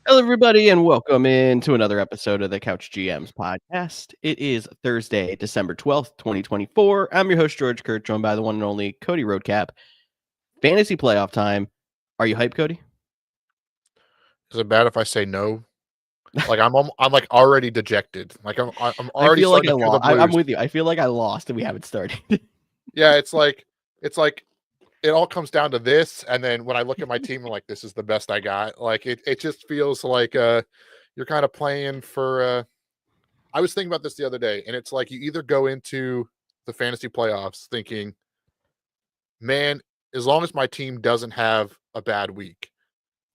Hello, everybody, and welcome into another episode of the Couch GMs podcast. It is Thursday, December 12th, 2024. I'm your host, George Kurt, joined by the one and only Cody Roadcap. Fantasy playoff time. Are you hyped, Cody? Is it bad if I say no? Like I'm like already dejected. Like I'm I already feel like starting I to feel the lost. I'm blues. with you. I feel like I lost and we haven't started. Yeah, it's like it all comes down to this, and then when I look at my team, I'm like, this is the best I got. Like it just feels like you're kind of playing for I was thinking about this the other day, and it's like you either go into the fantasy playoffs thinking, man, as long as my team doesn't have a bad week,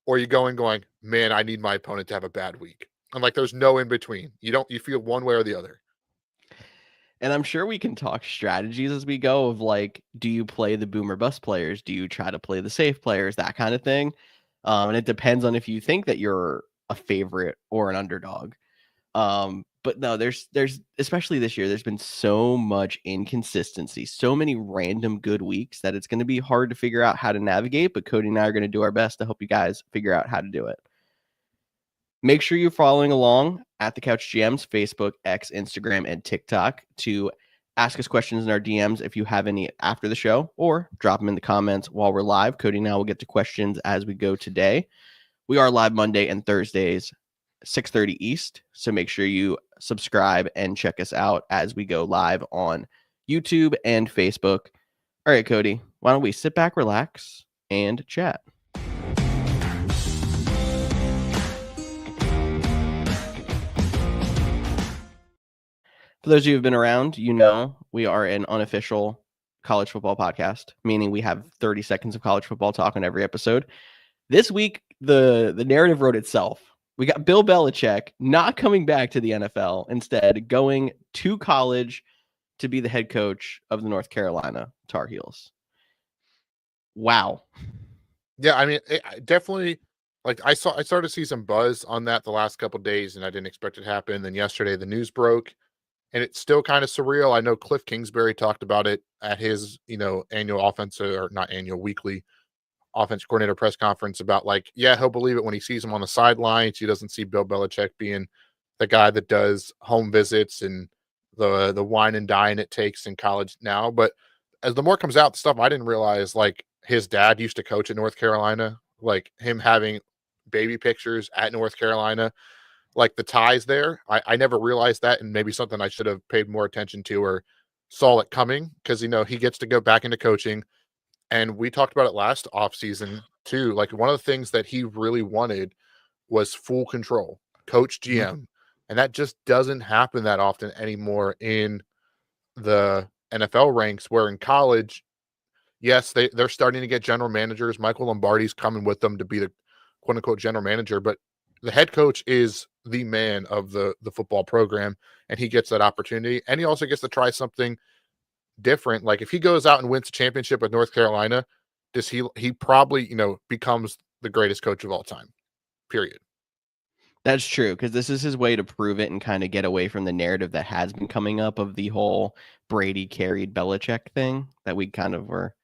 or you go in going, man, I need my opponent to have a bad week. And like there's no in between. You feel one way or the other. And I'm sure we can talk strategies as we go of like, do you play the boomer bust players? Do you try to play the safe players? That kind of thing. And it depends on if you think that you're a favorite or an underdog. But no, there's especially this year, there's been so much inconsistency, so many random good weeks that it's going to be hard to figure out how to navigate. But Cody and I are going to do our best to help you guys figure out how to do it. Make sure you're following along at the Couch GMs, Facebook, X, Instagram, and TikTok to ask us questions in our DMs if you have any after the show, or drop them in the comments while we're live. Cody and I will get to questions as we go today. We are live Monday and Thursdays, 6:30 East. So make sure you subscribe and check us out as we go live on YouTube and Facebook. All right, Cody, why don't we sit back, relax, and chat? For those of you who've been around, you know we are an unofficial college football podcast, meaning we have 30 seconds of college football talk on every episode. This week, the narrative wrote itself. We got Bill Belichick not coming back to the NFL, instead going to college to be the head coach of the North Carolina Tar Heels. Wow. Yeah, I mean, I definitely like I started to see some buzz on that the last couple of days, and I didn't expect it to happen. Then yesterday the news broke, and it's still kind of surreal. I know Cliff Kingsbury talked about it at his, annual offensive or not annual, weekly offense coordinator press conference about like, yeah, he'll believe it when he sees him on the sidelines. He doesn't see Bill Belichick being the guy that does home visits and the wine and dine it takes in college now. But as the more comes out, the stuff I didn't realize, like his dad used to coach at North Carolina, like him having baby pictures at North Carolina, like the ties there. I never realized that, and maybe something I should have paid more attention to or saw it coming because he gets to go back into coaching. And we talked about it last offseason too. Like one of the things that he really wanted was full control, coach Mhm. GM. And that just doesn't happen that often anymore in the NFL ranks, where in college, yes, they're starting to get general managers. Michael Lombardi's coming with them to be the quote unquote general manager, but the head coach is the man of the football program, and he gets that opportunity. And he also gets to try something different. Like if he goes out and wins a championship with North Carolina, does he probably, becomes the greatest coach of all time. Period. That's true, because this is his way to prove it and kind of get away from the narrative that has been coming up of the whole Brady carried Belichick thing that we kind of were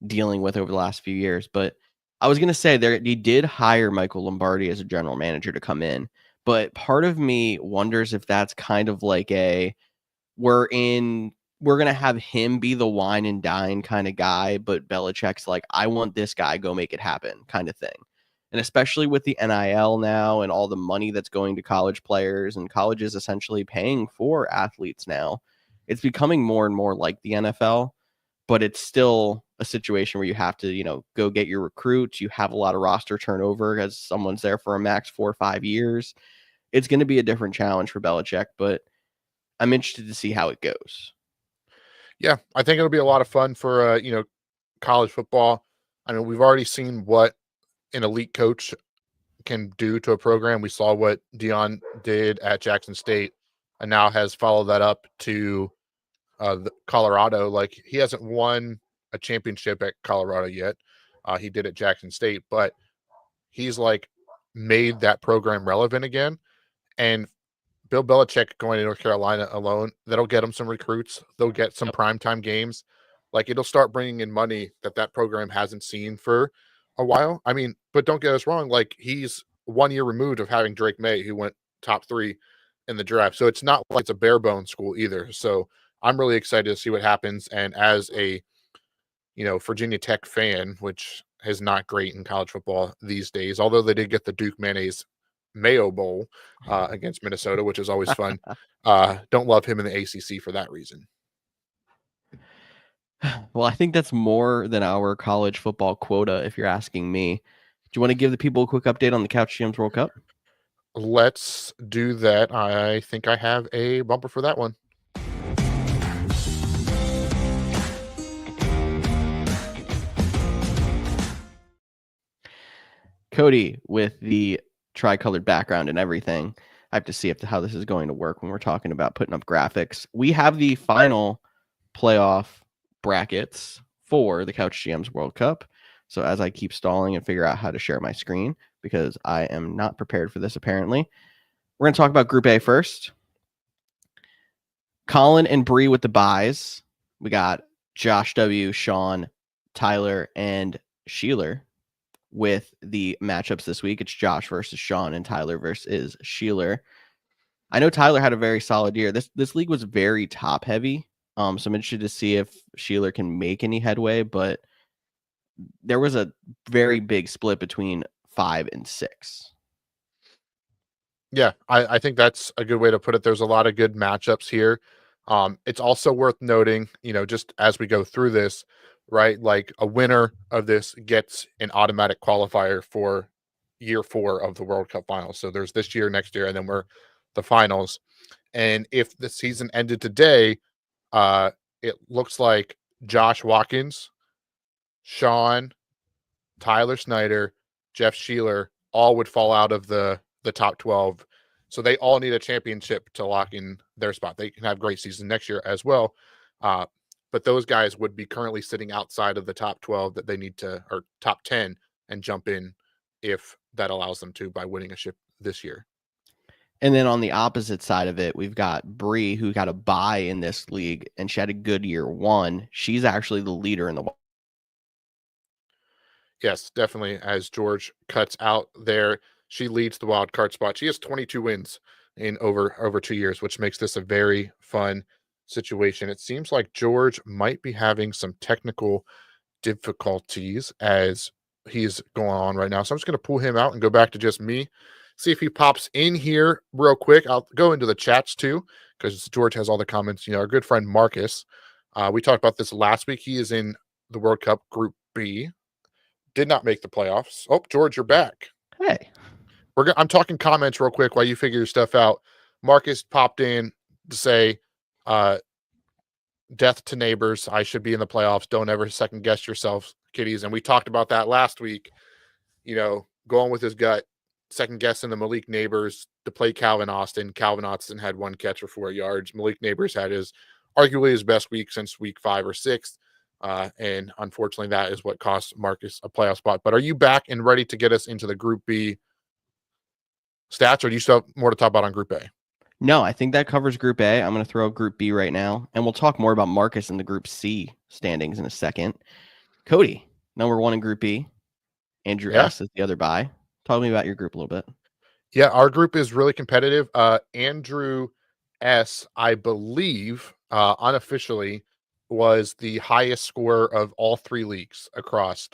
dealing with over the last few years. But I was gonna say he did hire Michael Lombardi as a general manager to come in, but part of me wonders if that's kind of like we're in we're gonna have him be the wine and dine kind of guy, but Belichick's like, I want this guy, go make it happen, kind of thing. And especially with the NIL now and all the money that's going to college players and colleges essentially paying for athletes now, it's becoming more and more like the NFL, but it's still a situation where you have to, go get your recruits. You have a lot of roster turnover as someone's there for a max 4 or 5 years. It's going to be a different challenge for Belichick, but I'm interested to see how it goes. Yeah, I think it'll be a lot of fun for college football. I mean, we've already seen what an elite coach can do to a program. We saw what Dion did at Jackson State, and now has followed that up to Colorado. Like he hasn't won a championship at Colorado yet. He did at Jackson State, but he's like made that program relevant again. And Bill Belichick going to North Carolina alone, that'll get him some recruits. They'll get some Yep. primetime games. Like it'll start bringing in money that program hasn't seen for a while. I mean, but don't get us wrong. Like he's 1 year removed of having Drake May, who went top 3 in the draft. So it's not like it's a bare bone school either. So I'm really excited to see what happens. And as a Virginia Tech fan, which is not great in college football these days, although they did get the Duke Mayonnaise Mayo Bowl against Minnesota, which is always fun. Don't love him in the ACC for that reason. Well, I think that's more than our college football quota, if you're asking me. Do you want to give the people a quick update on the Couch GMs World Cup? Let's do that. I think I have a bumper for that one. Cody, with the tricolored background and everything, I have to see how this is going to work when we're talking about putting up graphics. We have the final playoff brackets for the Couch GMs World Cup. So as I keep stalling and figure out how to share my screen, because I am not prepared for this apparently, we're going to talk about Group A first. Colin and Bree with the buys. We got Josh W., Sean, Tyler, and Sheeler with the matchups this week. It's Josh versus Sean and Tyler versus Sheeler. I know Tyler had a very solid year. This league was very top heavy. So I'm interested to see if Sheeler can make any headway, but there was a very big split between 5 and 6. Yeah, I think that's a good way to put it. There's a lot of good matchups here. It's also worth noting, just as we go through this, right? Like a winner of this gets an automatic qualifier for year 4 of the World Cup finals. So there's this year, next year, and then we're the finals. And if the season ended today, it looks like Josh Watkins, Sean, Tyler Snyder, Jeff Sheeler all would fall out of the top 12. So they all need a championship to lock in their spot. They can have great seasons next year as well. But those guys would be currently sitting outside of the top 12 that they need to, or top 10, and jump in if that allows them to by winning a ship this year. And then on the opposite side of it, we've got Bree, who got a bye in this league, and she had a good year 1. She's actually the leader in the. Yes, definitely. As George cuts out there, she leads the wild card spot. She has 22 wins in over 2 years, which makes this a very fun situation. It seems like George might be having some technical difficulties as he's going on right now. So I'm just going to pull him out and go back to just me, see if he pops in here real quick. I'll go into the chats too, because George has all the comments. Our good friend Marcus, we talked about this last week. He is in the World Cup Group B. Did not make the playoffs. Oh, George, you're back. Hey. I'm talking comments real quick while you figure your stuff out. Marcus popped in to say, death to neighbors. I should be in the playoffs. Don't ever second guess yourselves, kiddies. And we talked about that last week, going with his gut, second guessing the Malik Neighbors to play Calvin Austin. Calvin Austin had 1 catch for 4 yards. Malik Neighbors had arguably his best week since week 5 or 6. And unfortunately, that is what cost Marcus a playoff spot. But are you back and ready to get us into the Group B stats, or do you still have more to talk about on Group A? No, I think that covers Group A. I'm going to throw Group B right now, and we'll talk more about Marcus in the Group C standings in a second. Cody, number 1 in Group B. Andrew S. is the other bye. Talk to me about your group a little bit. Yeah, our group is really competitive. Andrew S., I believe, unofficially, was the highest scorer of all 3 leagues across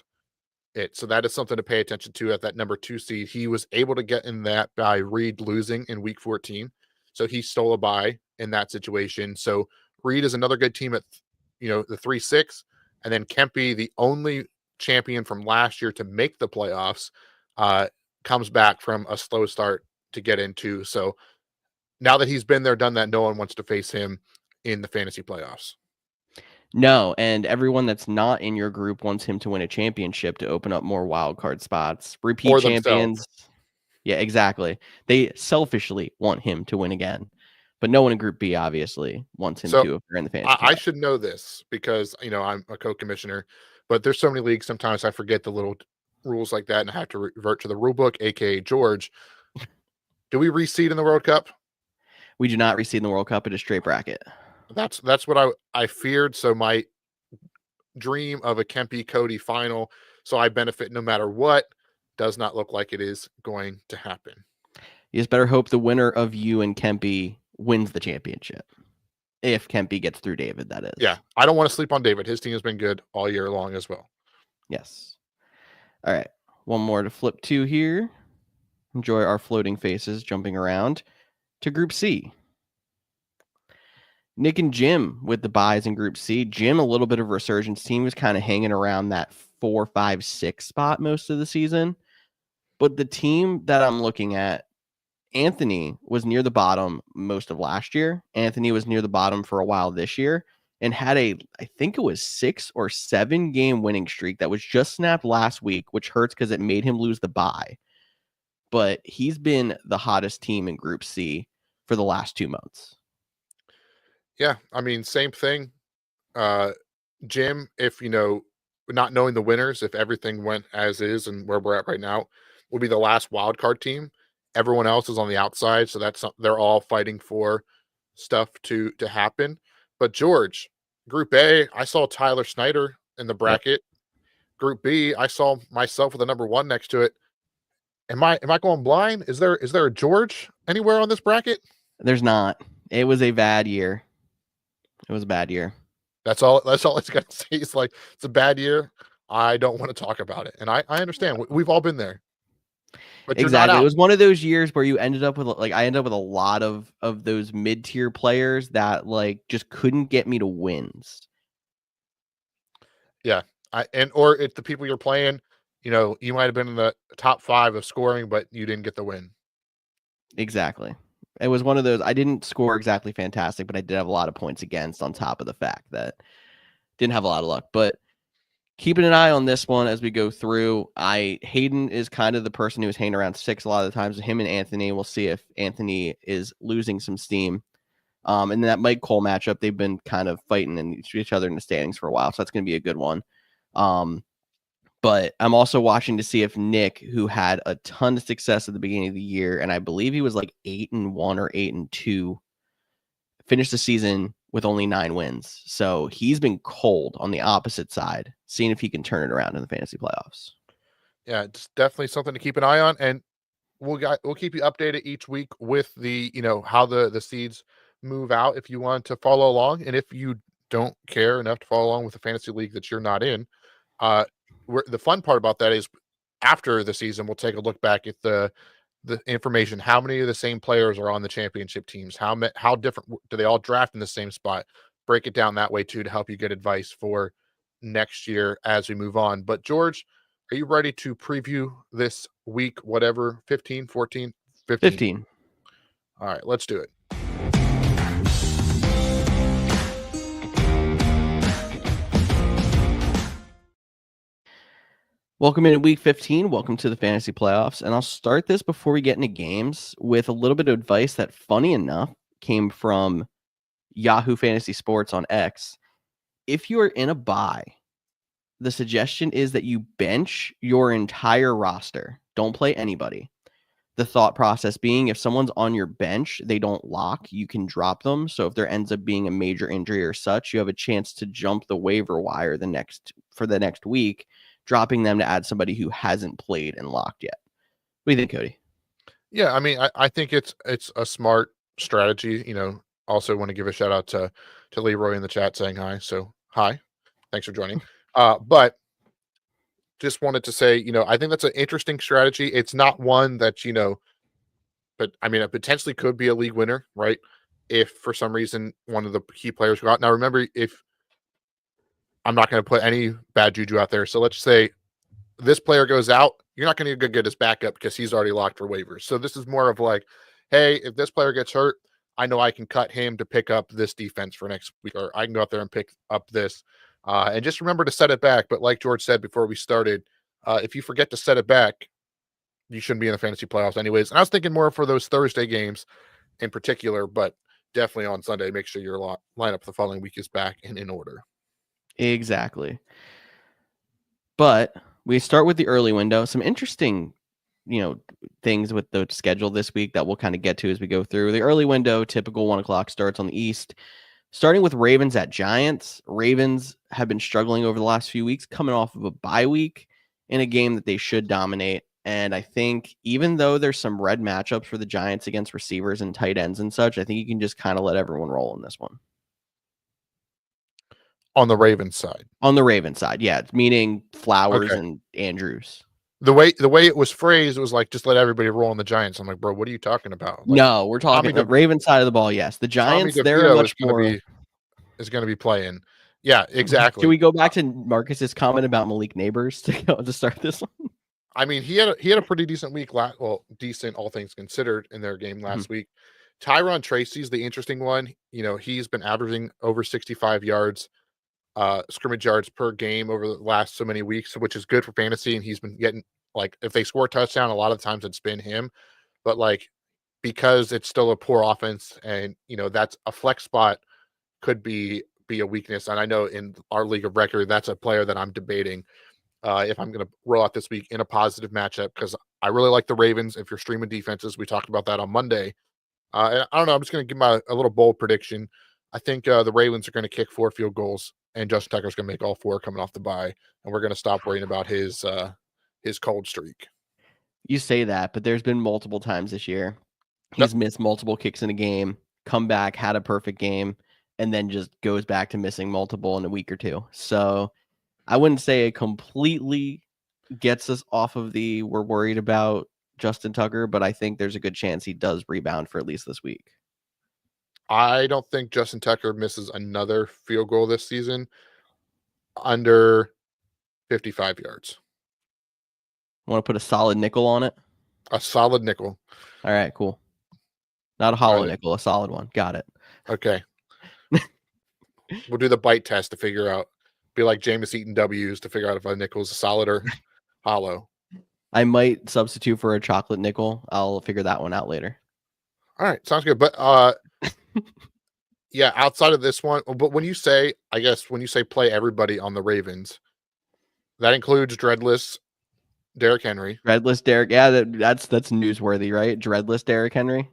it. So that is something to pay attention to at that number 2 seed. He was able to get in that by Reed losing in week 14. So he stole a bye in that situation. So Reed is another good team at, the 3-6. And then Kempe, the only champion from last year to make the playoffs, comes back from a slow start to get into. So now that he's been there, done that, no one wants to face him in the fantasy playoffs. No, and everyone that's not in your group wants him to win a championship to open up more wild card spots. Repeat Or champions. themselves. Yeah, exactly. They selfishly want him to win again. But no one in Group B obviously wants him to if they're in the fantasy. I should know this because, I'm a co-commissioner, but there's so many leagues sometimes I forget the little rules like that and I have to revert to the rule book, aka George. Do we reseed in the World Cup? We do not reseed in the World Cup. It is straight bracket. That's what I feared. So my dream of a Kempe Cody final, so I benefit no matter what, does not look like it is going to happen. You just better hope the winner of you and Kempe wins the championship. If Kempe gets through David, that is. Yeah, I don't want to sleep on David. His team has been good all year long as well. Yes. All right. One more to flip to here. Enjoy our floating faces jumping around to Group C. Nick and Jim with the buys in Group C. Jim, a little bit of resurgence. Team was kind of hanging around that 4, 5, 6 spot most of the season. But the team that I'm looking at, Anthony was near the bottom most of last year. Anthony was near the bottom for a while this year and had I think it was 6 or 7 game winning streak that was just snapped last week, which hurts because it made him lose the bye. But he's been the hottest team in Group C for the last 2 months. Yeah, I mean, same thing. Jim, if not knowing the winners, if everything went as is and where we're at right now, will be the last wild card team. Everyone else is on the outside, so they're all fighting for stuff to happen. But George, Group A, I saw Tyler Snyder in the bracket. Yep. Group B, I saw myself with a number 1 next to it. Am I going blind? Is there a George anywhere on this bracket? There's not. It was a bad year. It was a bad year. That's all it's got to say. It's like, it's a bad year. I don't want to talk about it. And I understand. We've all been there. But exactly. It was one of those years where you ended up with I ended up with a lot of those mid-tier players that just couldn't get me to wins. Yeah. Or if the people you're playing, you might have been in the top 5 of scoring, but you didn't get the win. Exactly. It was one of those, I didn't score exactly fantastic, but I did have a lot of points against on top of the fact that didn't have a lot of luck. But keeping an eye on this one as we go through. Hayden is kind of the person who's hanging around 6 a lot of the times. Him and Anthony, we'll see if Anthony is losing some steam. And then that Mike Cole matchup, they've been kind of fighting each other in the standings for a while, so that's going to be a good one. But I'm also watching to see if Nick, who had a ton of success at the beginning of the year, and I believe he was 8-1 or 8-2, finished the season with only 9 wins. So he's been cold on the opposite side, seeing if he can turn it around in the fantasy playoffs. Yeah, it's definitely something to keep an eye on. And we'll keep you updated each week with the, how the seeds move out if you want to follow along. And if you don't care enough to follow along with the fantasy league that you're not in, the fun part about that is after the season, we'll take a look back at the information. How many of the same players are on the championship teams? How different do they all draft in the same spot? Break it down that way too, to help you get advice for next year as we move on. But George, are you ready to preview this week, whatever, 15, 14, 15? 15. All right, let's do it. Welcome in week 15. Welcome to the fantasy playoffs. And I'll start this before we get into games with a little bit of advice that, funny enough, came from Yahoo Fantasy Sports on X. If you are in a bye, the suggestion is that you bench your entire roster. Don't play anybody. The thought process being, if someone's on your bench, they don't lock, you can drop them. So if there ends up being a major injury or such, you have a chance to jump the waiver wire for the next week, dropping them to add somebody who hasn't played and locked yet. What do you think, Cody? Yeah, I mean, I think it's a smart strategy. Also want to give a shout out to Leroy in the chat saying hi. So hi, thanks for joining. But just wanted to say, I think that's an interesting strategy. It's not one that, but I mean, it potentially could be a league winner, right? If for some reason one of the key players go out. Now, remember, if I'm not going to put any bad juju out there. So let's say this player goes out, you're not going to get his backup because he's already locked for waivers. So this is more of like, hey, if this player gets hurt, I know I can cut him to pick up this defense for next week, or I can go out there and pick up this. And just remember to set it back. But like George said before we started, if you forget to set it back, you shouldn't be in the fantasy playoffs anyways. And I was thinking more for those Thursday games in particular, but definitely on Sunday, make sure your lineup the following week is back and in order. Exactly. But we start with the early window. Some interesting, things with the schedule this week that we'll kind of get to as we go through. The early window, typical 1 o'clock starts on the East. Starting with Ravens at Giants. Ravens have been struggling over the last few weeks, coming off of a bye week in a game that they should dominate. And I think even though there's some red matchups for the Giants against receivers and tight ends and such, I think you can just kind of let everyone roll in this one. On the Ravens side. On the Ravens side, yeah, meaning Flowers Okay. and Andrews. The way it was phrased was like, just let everybody roll on the Giants. I'm like, bro, what are you talking about? Like, No, we're talking the Ravens side of the ball. Yes, the Tommy Giants, they're a DeVito much more. is gonna be playing. Yeah, Should we exactly. go back to Marcus's comment about Malik Neighbors to start this one? I mean, he had a pretty decent week. Decent all things considered in their game last week. Tyron Tracy's the interesting one. You know, he's been averaging over 65 yards, scrimmage yards per game over the last so many weeks, which is good for fantasy. And he's been getting, like, if they score a touchdown, a lot of times it's been him. But like, because it's still a poor offense, and you know that's a flex spot could be a weakness. And I know in our league of record, that's a player that I'm debating if I'm going to roll out this week in a positive matchup, because I really like the Ravens. If you're streaming defenses, we talked about that on Monday. And I don't know. I'm just going to give a little bold prediction. I think the Ravens are going to kick 4 field goals, and Justin Tucker's going to make all 4 coming off the bye, and we're going to stop worrying about his cold streak. You say that, but there's been multiple times this year he's missed multiple kicks in a game, come back, had a perfect game, and then just goes back to missing multiple in a week or two. So I wouldn't say it completely gets us off of the we're worried about Justin Tucker, but I think there's a good chance he does rebound for at least this week. I don't think Justin Tucker misses another field goal this season under 55 yards. Want to put a solid nickel on it? A solid nickel. All right, cool. Not a hollow nickel, a solid one. Got it. Okay. We'll do the bite test to figure out. Be like Jameis eating W's to figure out if a nickel is solid or hollow. I might substitute for a chocolate nickel. I'll figure that one out later. All right, sounds good. But yeah, outside of this one, but when you say play everybody on the Ravens, that includes Dreadless Derrick Henry. Dreadless Derrick, yeah, that's newsworthy, right? Dreadless Derrick Henry.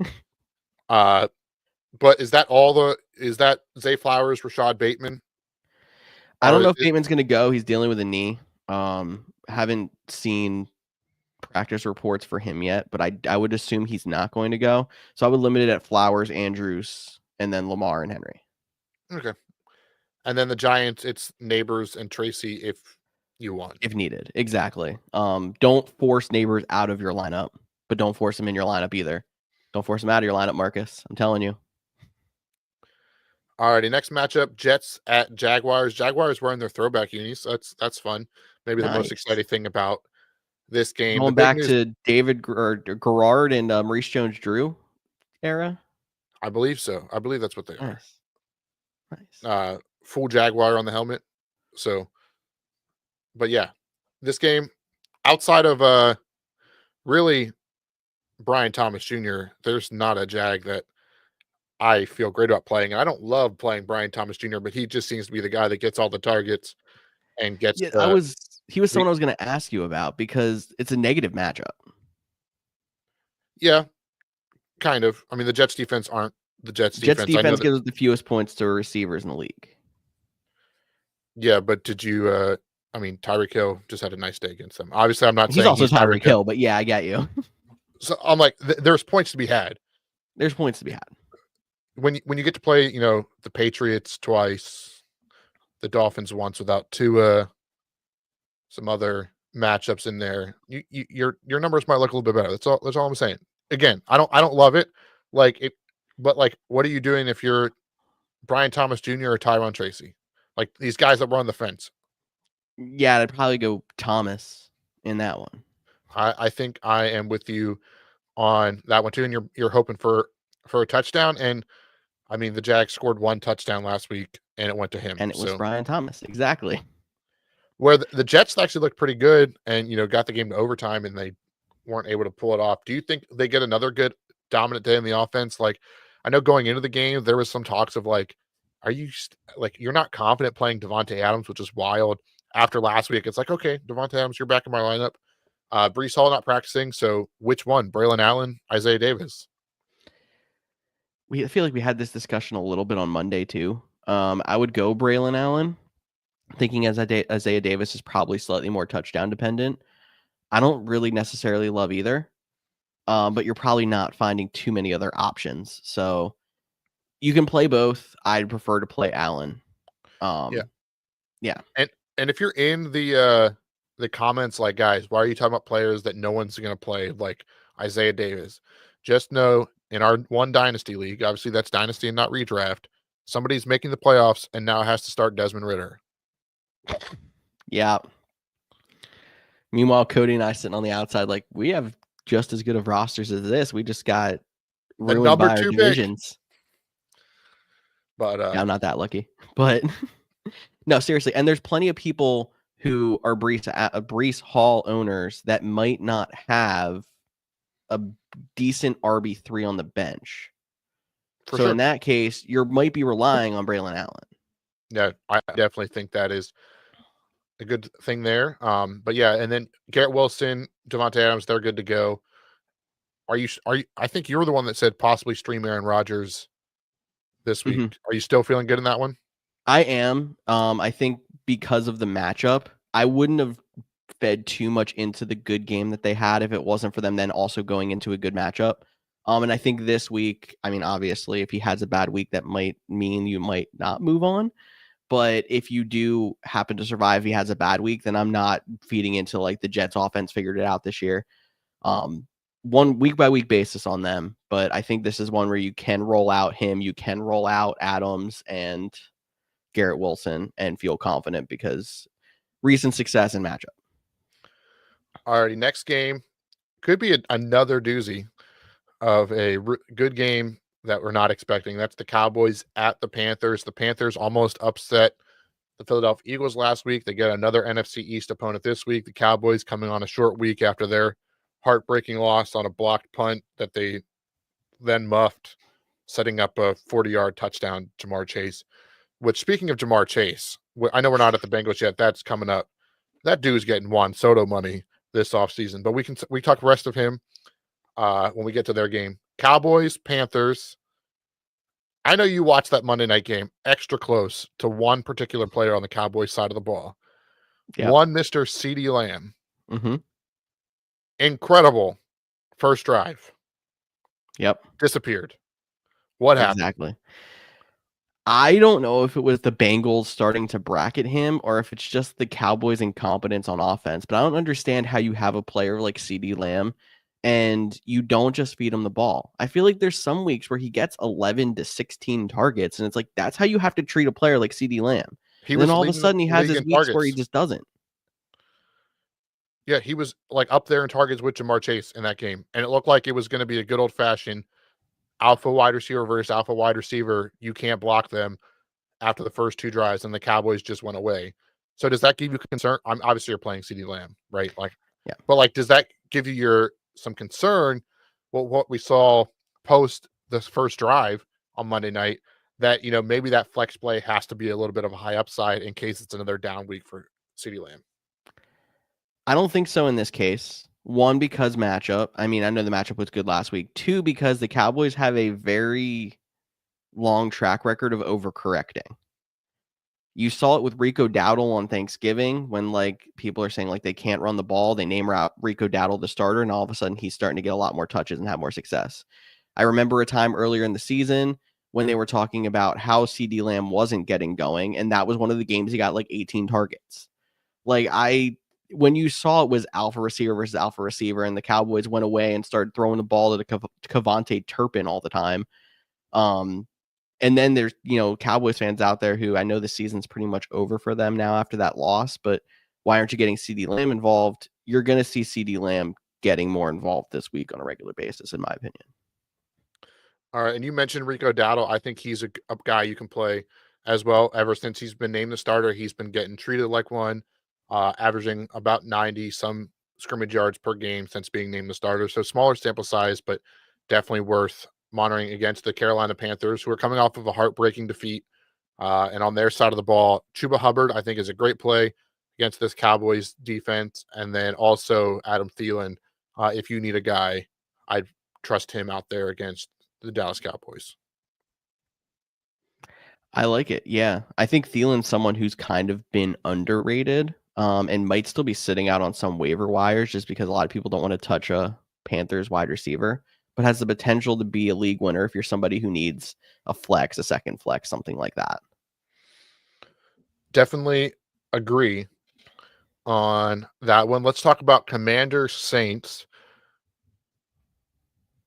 But is that Zay Flowers, Rashad Bateman? I don't know if Bateman's going to go. He's dealing with a knee. Haven't seen practice reports for him yet, but I would assume he's not going to go. So I would limit it at Flowers, Andrews, and then Lamar and Henry. Okay. And then the Giants, it's Neighbors and Tracy if you want. If needed. Exactly. Don't force Neighbors out of your lineup, but don't force him in your lineup either. Don't force him out of your lineup, Marcus. I'm telling you. Alrighty, next matchup, Jets at Jaguars. Jaguars wearing their throwback unis, so that's fun. Maybe the most exciting thing about this game. Going back to David Garrard and Maurice Jones-Drew era? I believe so. I believe that's what they are. Nice. Full Jaguar on the helmet. So, but yeah, this game, outside of really Brian Thomas Jr., there's not a Jag that I feel great about playing. And I don't love playing Brian Thomas Jr., but he just seems to be the guy that gets all the targets and gets. Yeah, he was someone I was going to ask you about because it's a negative matchup. Yeah, kind of. I mean, the Jets defense aren't the Jets defense. Jets defense gives the fewest points to receivers in the league. Yeah, but did you? I mean, Tyreek Hill just had a nice day against them. Obviously, I'm not saying he's also Tyreek Hill, but yeah, I get you. So I'm like, there's points to be had. There's points to be had. When you get to play, you know, the Patriots twice, the Dolphins once without Tua, some other matchups in there, your numbers might look a little bit better. That's all I'm saying. Again, I don't love it, but like, what are you doing if you're Brian Thomas Jr. or Tyron Tracy? Like these guys that were on the fence. Yeah, I'd probably go Thomas in that one. I think I am with you on that one too, and you're hoping for a touchdown. And I mean, the Jags scored 1 touchdown last week, and it went to him. And it was Brian Thomas, exactly. Where the Jets actually looked pretty good, and got the game to overtime, and they weren't able to pull it off. Do you think they get another good dominant day in the offense? Like, I know going into the game there was some talks of like, are you you're not confident playing Devontae Adams, which is wild. After last week, it's like, okay, Devontae Adams, you're back in my lineup. Breece Hall not practicing, so which one? Braylon Allen, Isaiah Davis? I feel like we had this discussion a little bit on Monday too. I would go Braylon Allen, thinking Isaiah Davis is probably slightly more touchdown dependent. I don't really necessarily love either, but you're probably not finding too many other options. So you can play both. I'd prefer to play Allen. Yeah. Yeah. And if you're in the comments like, guys, why are you talking about players that no one's gonna play, like Isaiah Davis? Just know in our one dynasty league, obviously that's dynasty and not redraft, somebody's making the playoffs and now has to start Desmond Ritter. Yeah. Meanwhile, Cody and I sitting on the outside, like, we have just as good of rosters as this. We just got The ruined number by our two pick. divisions. But Yeah, I'm not that lucky. But no, seriously. And there's plenty of people who are Breece Hall owners that might not have a decent RB3 on the bench. for So in sure. that case, you might be relying on Braylon Allen. Yeah, I definitely think that is a good thing there. But yeah, and then Garrett Wilson, Devontae Adams, they're good to go. Are you I think you were the one that said possibly stream Aaron Rodgers this week. Mm-hmm. Are you still feeling good in that one? I am. I think because of the matchup, I wouldn't have fed too much into the good game that they had if it wasn't for them then also going into a good matchup. And I think this week, I mean, obviously, if he has a bad week, that might mean you might not move on. But if you do happen to survive, he has a bad week, then I'm not feeding into like the Jets offense figured it out this year. One week by week basis on them. But I think this is one where you can roll out him, you can roll out Adams and Garrett Wilson and feel confident because recent success and matchup. Alrighty, next game could be another doozy of a good game that we're not expecting. That's the Cowboys at the Panthers. The Panthers almost upset the Philadelphia Eagles last week. They get another NFC East opponent this week. The Cowboys coming on a short week after their heartbreaking loss on a blocked punt that they then muffed, setting up a 40-yard touchdown, Jamar Chase. Which, speaking of Jamar Chase, I know we're not at the Bengals yet. That's coming up. That dude's getting Juan Soto money this offseason, but we talk rest of him when we get to their game. Cowboys, Panthers. I know you watched that Monday night game extra close to one particular player on the Cowboys side of the ball. Yep. One Mr. CeeDee Lamb. Mm-hmm. Incredible first drive. Yep. Disappeared. What happened? Exactly. I don't know if it was the Bengals starting to bracket him or if it's just the Cowboys' incompetence on offense, but I don't understand how you have a player like CeeDee Lamb and you don't just feed him the ball. I feel like there's some weeks where he gets 11 to 16 targets, and it's like that's how you have to treat a player like CeeDee Lamb. He And then was all of a leading the sudden he has league his in weeks where he targets. just doesn't. Yeah, he was like up there in targets with Jamar Chase in that game. And it looked like it was going to be a good old fashioned alpha wide receiver versus alpha wide receiver. You can't block them after the first two drives, and the Cowboys just went away. So does that give you concern? I'm obviously you're playing CeeDee Lamb, right? Like, Yeah. but like, does that give you some concern? Well, what we saw post this first drive on Monday night, that maybe that flex play has to be a little bit of a high upside in case it's another down week for CeeDee Lamb. I don't think so in this case. One, because matchup. I mean, I know the matchup was good last week. Two, because the Cowboys have a very long track record of overcorrecting. You saw it with Rico Dowdle on Thanksgiving when like people are saying like they can't run the ball. They name out Rico Dowdle the starter, and all of a sudden he's starting to get a lot more touches and have more success. I remember a time earlier in the season when they were talking about how CeeDee Lamb wasn't getting going, and that was one of the games he got like 18 targets. Like when you saw it was alpha receiver versus alpha receiver, and the Cowboys went away and started throwing the ball to Kavontae Turpin all the time. And then there's, Cowboys fans out there who I know the season's pretty much over for them now after that loss, but why aren't you getting CeeDee Lamb involved? You're going to see CeeDee Lamb getting more involved this week on a regular basis, in my opinion. All right, and you mentioned Rico Dowdle. I think he's a guy you can play as well. Ever since he's been named the starter, he's been getting treated like one, averaging about 90 some scrimmage yards per game since being named the starter. So smaller sample size, but definitely worth monitoring against the Carolina Panthers, who are coming off of a heartbreaking defeat. And on their side of the ball, Chuba Hubbard, I think, is a great play against this Cowboys defense. And then also Adam Thielen, if you need a guy, I'd trust him out there against the Dallas Cowboys. I like it. Yeah. I think Thielen's someone who's kind of been underrated. and might still be sitting out on some waiver wires just because a lot of people don't want to touch a Panthers wide receiver, but has the potential to be a league winner if you're somebody who needs a flex, a second flex, something like that. Definitely agree on that one. Let's talk about Commander Saints.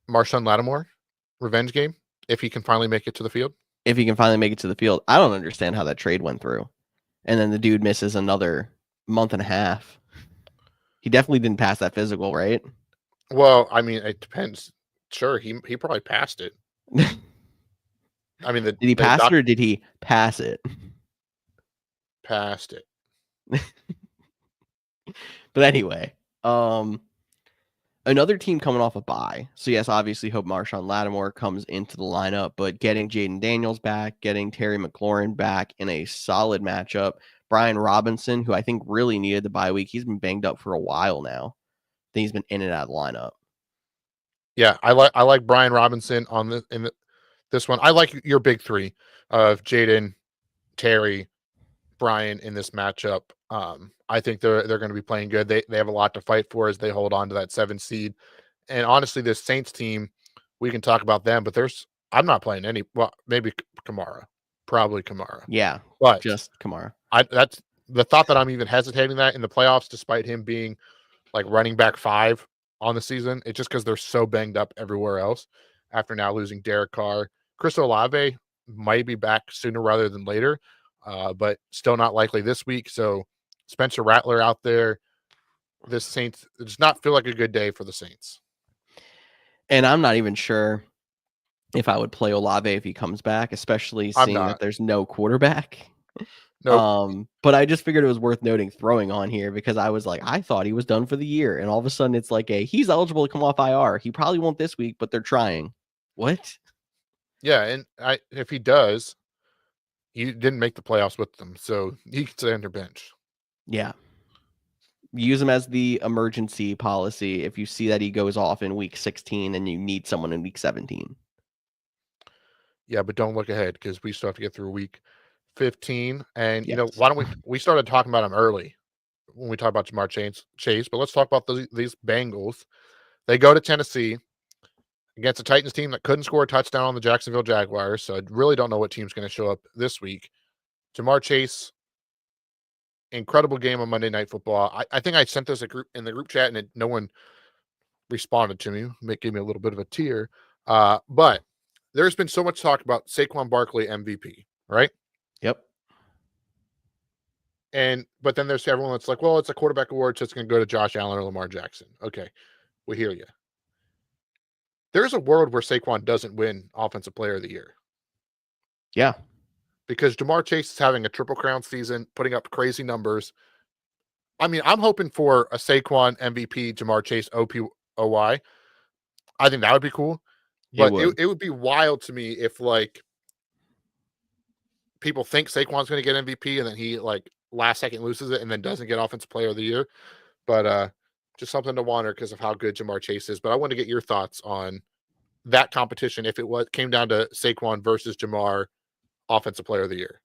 Marshawn Lattimore, revenge game, if he can finally make it to the field. If he can finally make it to the field. I don't understand how that trade went through. And then the dude misses another month and a half. He definitely didn't pass that physical, right? Well, I mean, it depends. Sure, he probably passed it. I mean, did he pass it or did he pass it? Passed it. But anyway, another team coming off a bye. So yes, obviously hope Marshawn Lattimore comes into the lineup, but getting Jaden Daniels back, getting Terry McLaurin back in a solid matchup. Brian Robinson, who I think really needed the bye week, he's been banged up for a while now. I think he's been in and out of the lineup. Yeah, I like Brian Robinson on this one. I like your big three of Jaden, Terry, Brian in this matchup. I think they're going to be playing good. They have a lot to fight for as they hold on to that 7 seed. And honestly, this Saints team, we can talk about them, but I'm not playing any. Well, maybe Kamara, probably Kamara. Yeah, but just Kamara. That's the thought that I'm even hesitating that in the playoffs, despite him being like running back 5 on the season. It's just because they're so banged up everywhere else after now losing Derek Carr. Chris Olave might be back sooner rather than later, but still not likely this week. So Spencer Rattler out there. This Saints, it does not feel like a good day for the Saints. And I'm not even sure if I would play Olave if he comes back, especially seeing that there's no quarterback. Nope. But I just figured it was worth noting throwing on here because I was like, I thought he was done for the year. And all of a sudden it's like he's eligible to come off IR. He probably won't this week, but they're trying. What? Yeah, and if he does, you didn't make the playoffs with them, so he can stay on your bench. Yeah. Use him as the emergency policy if you see that he goes off in week 16 and you need someone in week 17. Yeah, but don't look ahead because we still have to get through week 15. And, Yes. why don't we started talking about him early when we talk about Jamar Chase, but let's talk about these Bengals. They go to Tennessee against a Titans team that couldn't score a touchdown on the Jacksonville Jaguars, so I really don't know what team's going to show up this week. Jamar Chase, incredible game on Monday Night Football. I think I sent this in the group chat, and no one responded to me. It gave me a little bit of a tear. But there's been so much talk about Saquon Barkley MVP, right? Yep. But then there's everyone that's like, well, it's a quarterback award, so it's going to go to Josh Allen or Lamar Jackson. Okay, we hear you. There's a world where Saquon doesn't win Offensive Player of the Year. Yeah. Because Jamar Chase is having a Triple Crown season, putting up crazy numbers. I mean, I'm hoping for a Saquon MVP, Jamar Chase OPOY. I think that would be cool. But it would be wild to me if, like, people think Saquon's going to get MVP and then he, like, last second loses it and then doesn't get Offensive Player of the Year. But just something to wonder because of how good Jamar Chase is. But I want to get your thoughts on that competition if it came down to Saquon versus Jamar Offensive Player of the Year.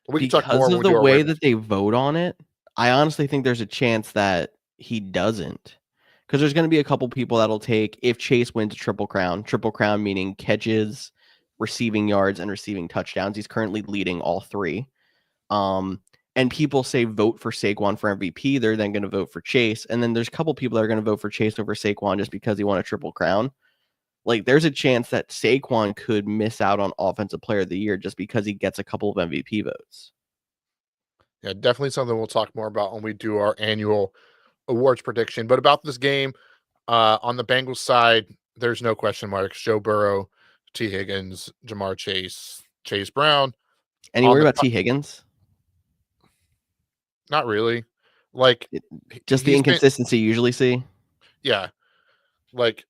We can talk more because when of we the do our way waivers. that they vote on it. I honestly think there's a chance that he doesn't, because there's going to be a couple people that'll take if Chase wins a triple crown meaning catches, receiving yards, and receiving touchdowns. He's currently leading all three. And people say vote for Saquon for MVP. They're then going to vote for Chase. And then there's a couple people that are going to vote for Chase over Saquon just because he won a triple crown. Like, there's a chance that Saquon could miss out on Offensive Player of the Year just because he gets a couple of MVP votes. Yeah, definitely something we'll talk more about when we do our annual awards prediction. But about this game, on the Bengals side, there's no question marks. Joe Burrow, T. Higgins, Jamar Chase, Chase Brown. And you worry about T. Higgins? Not really. Like, just the inconsistency you usually see? Yeah. Like,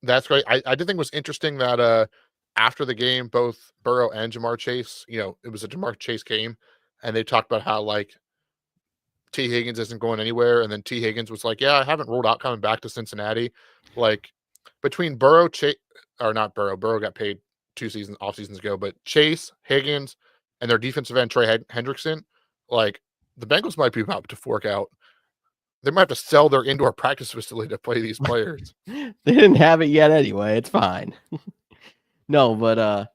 that's great. I did think it was interesting that after the game, both Burrow and Jamar Chase, it was a Jamar Chase game, and they talked about how, like, T. Higgins isn't going anywhere, and then T. Higgins was like, yeah, I haven't ruled out coming back to Cincinnati. Like, between Burrow, not Burrow, Burrow got paid off seasons ago, but Chase, Higgins, and their defensive end, Trey Hendrickson, like, the Bengals might be about to fork out. They might have to sell their indoor practice facility to play these players. They didn't have it yet anyway. It's fine. No, but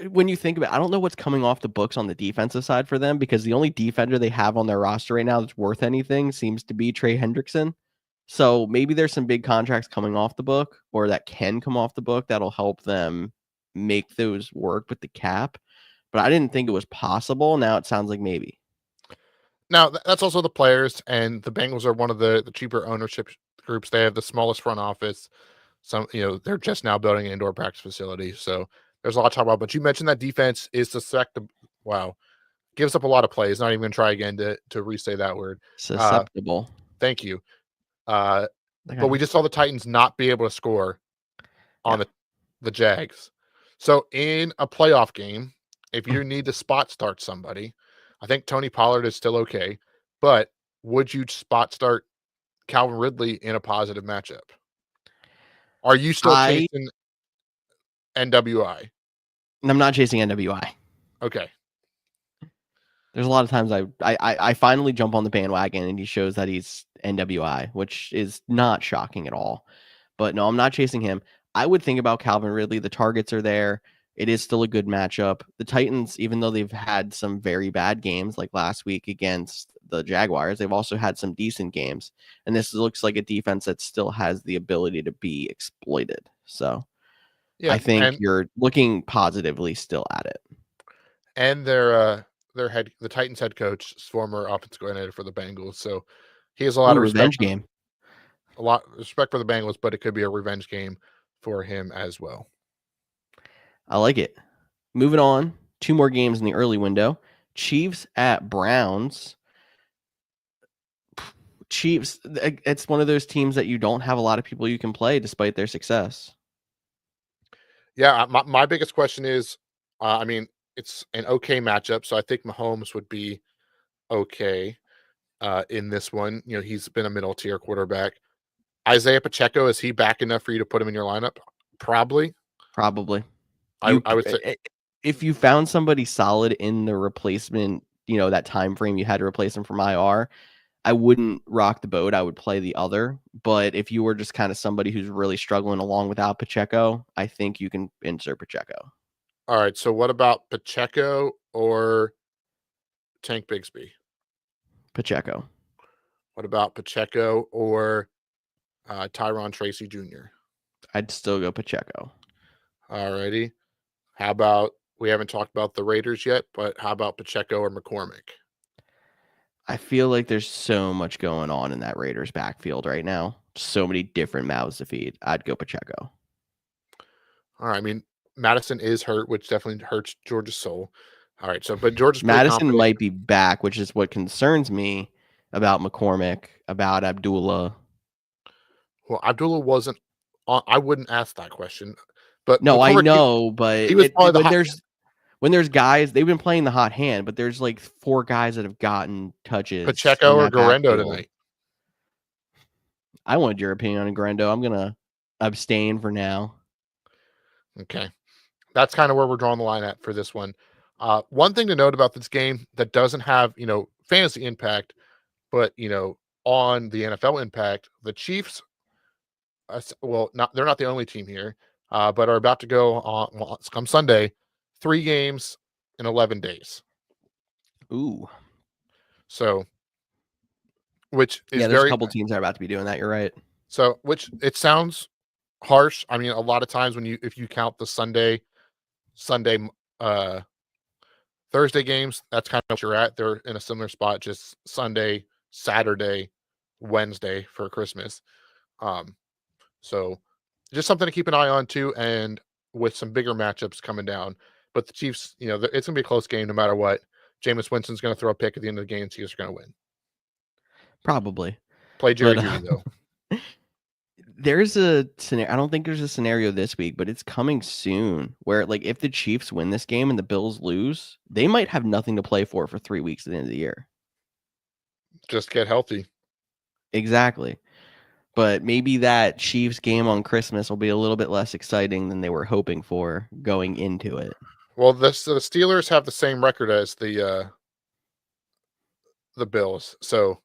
when you think about it, I don't know what's coming off the books on the defensive side for them, because the only defender they have on their roster right now that's worth anything seems to be Trey Hendrickson. So maybe there's some big contracts coming off the book, or that can come off the book, that'll help them make those work with the cap. But I didn't think it was possible. Now it sounds like maybe. Now, that's also the players, and the Bengals are one of the cheaper ownership groups. They have the smallest front office. They're just now building an indoor practice facility. So there's a lot to talk about. But you mentioned that defense is susceptible. Wow. Gives up a lot of plays. Not even going to try again to re-say that word. Susceptible. Thank you. But we just saw the Titans not be able to score on the Jags. So in a playoff game, if you need to spot start somebody, I think Tony Pollard is still okay, but would you spot start Calvin Ridley in a positive matchup? Are you still chasing NWI? I'm not chasing NWI. Okay. There's a lot of times I finally jump on the bandwagon and he shows that he's NWI, which is not shocking at all. But no, I'm not chasing him. I would think about Calvin Ridley. The targets are there. It is still a good matchup. The Titans, even though they've had some very bad games like last week against the Jaguars, they've also had some decent games. And this looks like a defense that still has the ability to be exploited. So I think you're looking positively still at it. And the Titans head coach, former offensive coordinator for the Bengals. So he has a lot of revenge game. A lot of respect for the Bengals, but it could be a revenge game for him as well. I like it. Moving on, 2 more games in the early window. Chiefs at Browns. Chiefs, it's one of those teams that you don't have a lot of people you can play despite their success. Yeah, my biggest question is, it's an okay matchup, so I think Mahomes would be okay in this one. He's been a middle tier quarterback. Isaiah Pacheco, is he back enough for you to put him in your lineup? Probably. I would say if you found somebody solid in the replacement, that time frame you had to replace him from IR, I wouldn't rock the boat. I would play the other. But if you were just kind of somebody who's really struggling along without Pacheco, I think you can insert Pacheco. All right. So what about Pacheco or Tank Bigsby? Pacheco. What about Pacheco or Tyron Tracy Jr.? I'd still go Pacheco. All righty. How about, we haven't talked about the Raiders yet, but how about Pacheco or McCormick? I feel like there's so much going on in that Raiders backfield right now. So many different mouths to feed. I'd go Pacheco. All right. I mean, Madison is hurt, which definitely hurts George's soul. All right. So, but George's Madison might be back, which is what concerns me about McCormick, about Abdullah. Well, Abdullah wasn't on. I wouldn't ask that question. But no, McCormick, I know, but when there's guys, they've been playing the hot hand, but there's like 4 guys that have gotten touches. Pacheco or Garendo tonight? I wanted your opinion on Garendo. I'm gonna abstain for now. Okay, that's kind of where we're drawing the line at for this one. One thing to note about this game that doesn't have fantasy impact, but on the NFL impact, the Chiefs. They're not the only team here, but are about to go on come Sunday, 3 games in 11 days. Ooh. So, which is there's a couple teams that are about to be doing that. You're right. So, which it sounds harsh. I mean, a lot of times if you count the Sunday, Thursday games, that's kind of what you're at. They're in a similar spot, just Sunday, Saturday, Wednesday for Christmas. So just something to keep an eye on too, and with some bigger matchups coming down. But the Chiefs, it's going to be a close game no matter what. Jameis Winston's going to throw a pick at the end of the game, and Chiefs are going to win. Probably. Play Jerry Jeudy, though. There's a scenario. I don't think there's a scenario this week, but it's coming soon where, like, if the Chiefs win this game and the Bills lose, they might have nothing to play for 3 weeks at the end of the year. Just get healthy. Exactly. But maybe that Chiefs game on Christmas will be a little bit less exciting than they were hoping for going into it. Well, the Steelers have the same record as the the Bills. So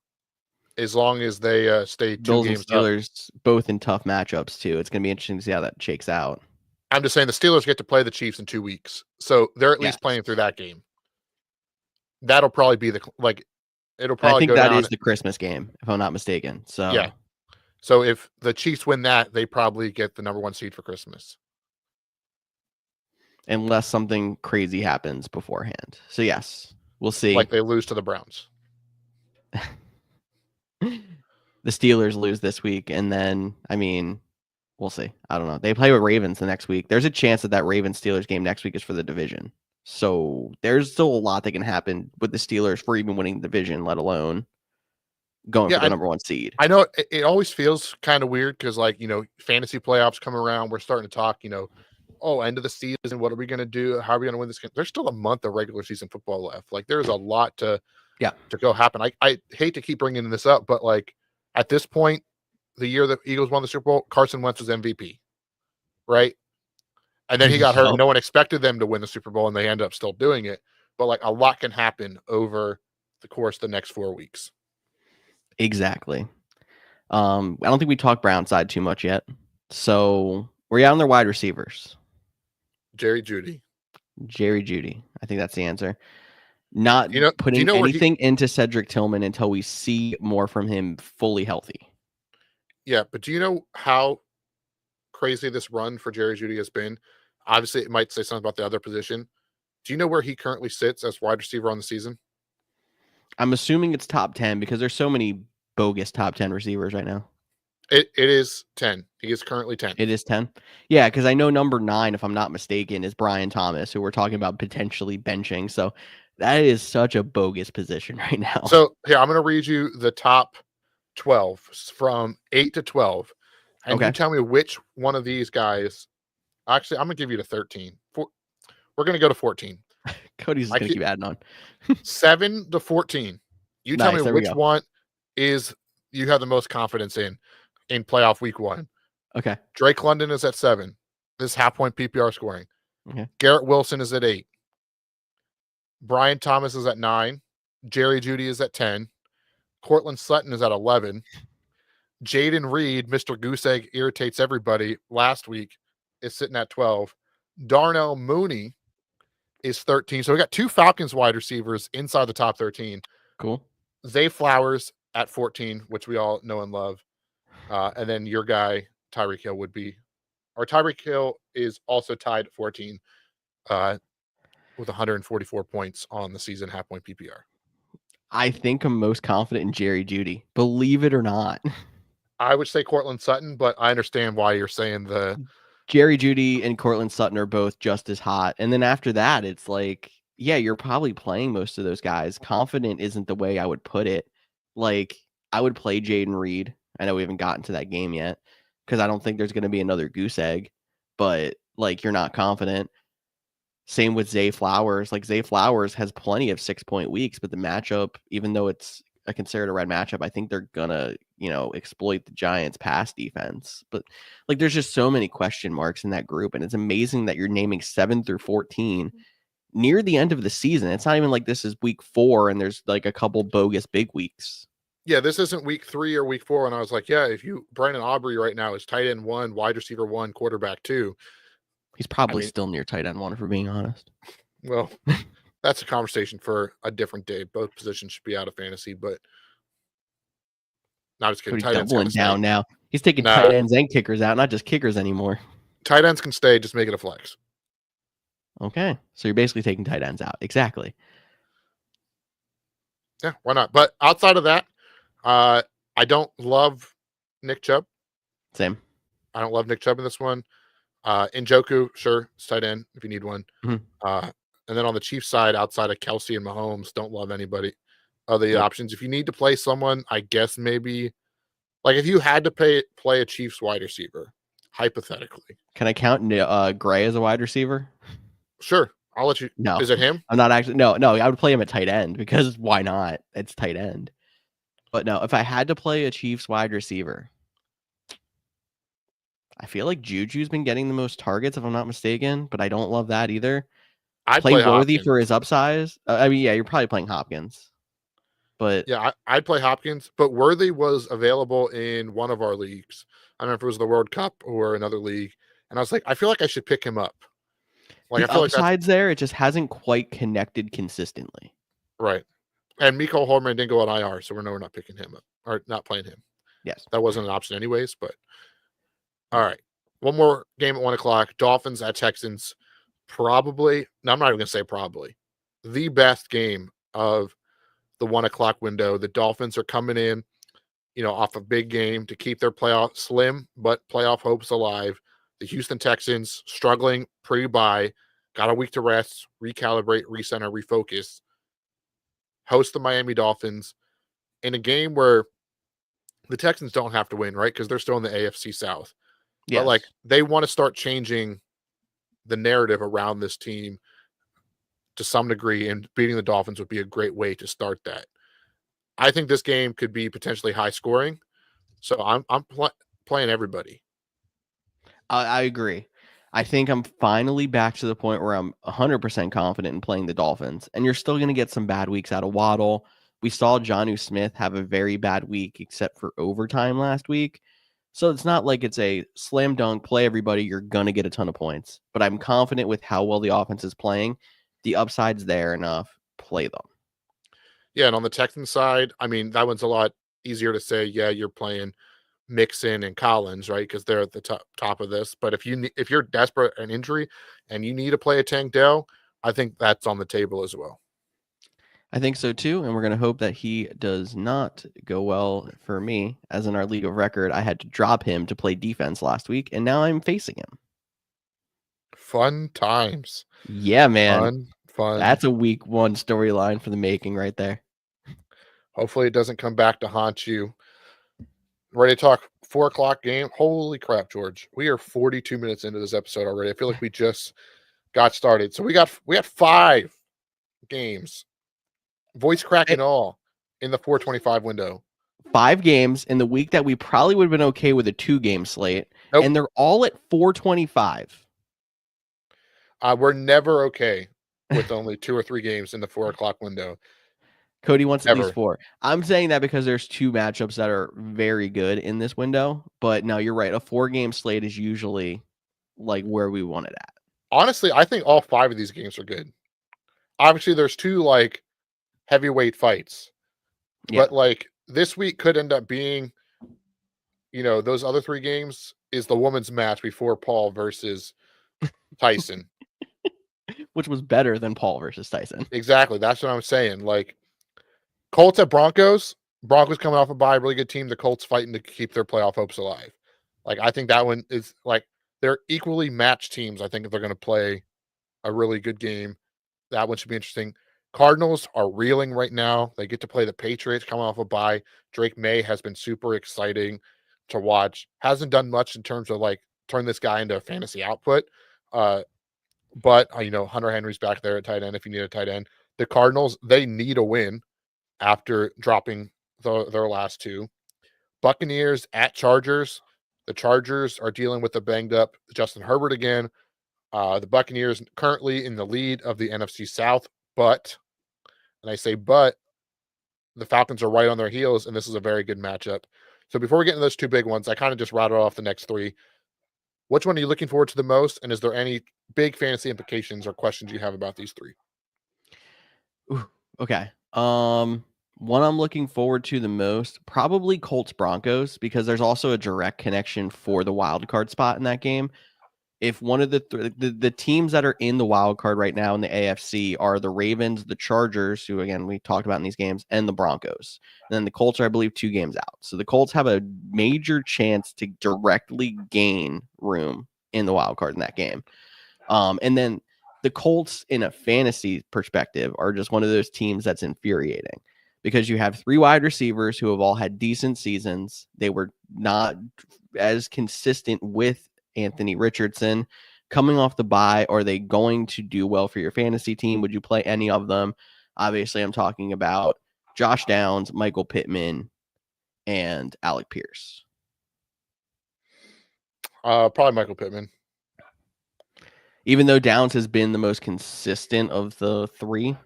as long as they stay 2 Bills and games up, Steelers both in tough matchups too. It's going to be interesting to see how that shakes out. I'm just saying the Steelers get to play the Chiefs in 2 weeks. So they're at Yes. least playing through that game. That'll probably be it'll I probably think go that down. is the Christmas game, if I'm not mistaken. So Yeah. So if the Chiefs win that, they probably get the number 1 seed for Christmas. unless something crazy happens beforehand. So yes, we'll see. Like they lose to the Browns. The Steelers lose this week, and then we'll see. I don't know. They play with Ravens the next week. There's a chance that Ravens Steelers game next week is for the division. So there's still a lot that can happen with the Steelers for even winning the division, let alone going for the number 1 seed. I know it always feels kind of weird because, fantasy playoffs come around. We're starting to talk, end of the season. What are we going to do? How are we going to win this game? There's still a month of regular season football left. There's a lot to go happen. I hate to keep bringing this up, but at this point, the year the Eagles won the Super Bowl, Carson Wentz was MVP, right? And then he got hurt. And no one expected them to win the Super Bowl, and they ended up still doing it. But a lot can happen over the course of the next 4 weeks. Exactly. I don't think we talked Brown side too much yet. So where you at on their wide receivers? Jerry Jeudy. I think that's the answer. Not putting anything into Cedric Tillman until we see more from him fully healthy. Yeah, but do you know how crazy this run for Jerry Jeudy has been? Obviously, it might say something about the other position. Do you know where he currently sits as wide receiver on the season? I'm assuming it's top 10 because there's so many bogus top 10 receivers right now. It is 10. He is currently 10. It is 10? Yeah, because I know number 9, if I'm not mistaken, is Brian Thomas, who we're talking about potentially benching. So that is such a bogus position right now. So here, I'm going to read you the top 12 from 8 to 12. And you tell me which one of these guys. Actually, I'm going to give you to 13. We're going to go to 14. Cody's going to keep adding on. 7 to 14. You tell me which one is you have the most confidence in playoff week 1. Okay. Drake London is at 7. This is half point PPR scoring. Okay. Garrett Wilson is at 8. Brian Thomas is at 9. Jerry Jeudy is at 10. Cortland Sutton is at 11. Jaden Reed, Mr. Goose Egg irritates everybody last week, is sitting at 12. Darnell Mooney is 13. So we got 2 Falcons wide receivers inside the top 13. Cool. Zay Flowers at 14, which we all know and love. And then your guy, Tyreek Hill, would be. Or Tyreek Hill is also tied at 14 with 144 points on the season, half point PPR. I think I'm most confident in Jerry Jeudy, believe it or not. I would say Cortland Sutton, but I understand why you're saying the Jerry Jeudy and Cortland Sutton are both just as hot. And then after that, it's you're probably playing most of those guys. Confident isn't the way I would put it. I would play Jaden Reed. I know we haven't gotten to that game yet because I don't think there's going to be another goose egg, but you're not confident. Same with Zay Flowers. Zay Flowers has plenty of 6-point weeks, but the matchup, even though it's considered a red matchup, I think they're gonna, exploit the Giants' pass defense. But there's just so many question marks in that group, and it's amazing that you're naming 7 through 14 near the end of the season. It's not even like this is week 4 and there's a couple bogus big weeks. Yeah, this isn't week 3 or week 4. And I was like, yeah, if Brandon Aubrey right now is tight end 1, wide receiver 1, quarterback 2. He's probably still near tight end 1, if we're being honest. Well, that's a conversation for a different day. Both positions should be out of fantasy, but not just kidding. Tight ends doubling down now. He's taking tight ends and kickers out, not just kickers anymore. Tight ends can stay, just make it a flex. Okay, so you're basically taking tight ends out. Exactly. Yeah, why not? But outside of that, I don't love Nick Chubb. Same. I don't love Nick Chubb in this one. Njoku, sure, it's tight end if you need one. Mm-hmm. And then on the Chiefs side, outside of Kelsey and Mahomes, don't love anybody. Other options. If you need to play someone, I guess maybe if you had to play a Chiefs wide receiver, hypothetically. Can I count Gray as a wide receiver? Sure. I'll let you. No. Is it him? I'm not actually. No, I would play him at tight end because why not? It's tight end. But no, if I had to play a Chiefs wide receiver, I feel like Juju's been getting the most targets, if I'm not mistaken, but I don't love that either. I'd play Worthy Hopkins for his upsize. You're probably playing Hopkins. But Yeah, I'd play Hopkins, but Worthy was available in one of our leagues. I don't know if it was the World Cup or another league, and I was like, I feel like I should pick him up. Like, I the feel like that's upside's there, it just hasn't quite connected consistently. right. And Miko Holman didn't go on IR, so we're not picking him up or not playing him. Yes. That wasn't an option anyways, but all right. One more game at 1:00. Dolphins at Texans. Probably, no, I'm not even gonna say probably. The best game of the 1:00 window. The Dolphins are coming in, off a big game to keep their playoff slim, but playoff hopes alive. The Houston Texans struggling pre-bye, got a week to rest, recalibrate, recenter, refocus. Host the Miami Dolphins in a game where the Texans don't have to win, right? Because they're still in the AFC South. But like Yes. they want to start changing the narrative around this team to some degree, and beating the Dolphins would be a great way to start that. I think this game could be potentially high scoring, so I'm playing everybody. I agree. I think I'm finally back to the point where I'm 100% confident in playing the Dolphins, and you're still going to get some bad weeks out of Waddle. We saw Jonnu Smith have a very bad week, except for overtime last week. So it's not like it's a slam dunk, play everybody, you're going to get a ton of points. But I'm confident with how well the offense is playing. The upside's there enough. Play them. Yeah, and on the Texans side, I mean, that one's a lot easier to say, yeah, you're playing Mixon and Collins, right? Because they're at the top of this. But if you're desperate an injury and you need to play a Tank Dell, I think that's on the table as well. I think so too, and we're going to hope that he does not go well for me. As in our league of record, I had to drop him to play defense last week, and now I'm facing him. Fun times. Yeah, man. Fun. That's a week one storyline for the making right there. Hopefully it doesn't come back to haunt you. Ready to talk 4:00 game? Holy crap, George. We are 42 minutes into this episode already. I feel like we just got started. So we got 5 games. Voice cracking all in the 4:25 window. 5 games in the week that we probably would have been okay with a 2-game slate, Nope. and they're all at 4:25. We're never okay with only 2 or 3 games in the 4:00 window. Cody wants at least Never. 4. I'm saying that because there's 2 matchups that are very good in this window, but no, you're right. A 4-game slate is usually like where we want it at. Honestly, I think all 5 of these games are good. Obviously, there's 2 like heavyweight fights. Yeah. But like this week could end up being, those other 3 games is the women's match before Paul versus Tyson. Which was better than Paul versus Tyson. Exactly. That's what I'm saying. Like Colts at Broncos. Broncos coming off a bye, really good team. The Colts fighting to keep their playoff hopes alive. Like I think that one is like they're equally matched teams. I think if they're going to play a really good game, that one should be interesting. Cardinals are reeling right now. They get to play the Patriots coming off a bye. Drake May has been super exciting to watch. Hasn't done much in terms of like turn this guy into a fantasy output. But Hunter Henry's back there at tight end if you need a tight end. The Cardinals, they need a win after dropping their last 2. Buccaneers at Chargers. The Chargers are dealing with a banged up Justin Herbert again. The Buccaneers currently in the lead of the NFC South, but the Falcons are right on their heels, and this is a very good matchup. So before we get into those 2 big ones, I kind of just rattled off the next 3. Which one are you looking forward to the most? And is there any big fantasy implications or questions you have about these 3? Ooh, okay. One I'm looking forward to the most, probably Colts Broncos, because there's also a direct connection for the wild card spot in that game. If one of the teams that are in the wild card right now in the AFC are the Ravens, the Chargers, who again we talked about in these games, and the Broncos. And then the Colts are, I believe, 2 games out. So the Colts have a major chance to directly gain room in the wild card in that game. And then the Colts, in a fantasy perspective, are just one of those teams that's infuriating because you have 3 wide receivers who have all had decent seasons. They were not as consistent with Anthony Richardson coming off the bye. Are they going to do well for your fantasy team? Would you play any of them? Obviously, I'm talking about Josh Downs, Michael Pittman, and Alec Pierce. Probably Michael Pittman. Even though Downs has been the most consistent of the 3.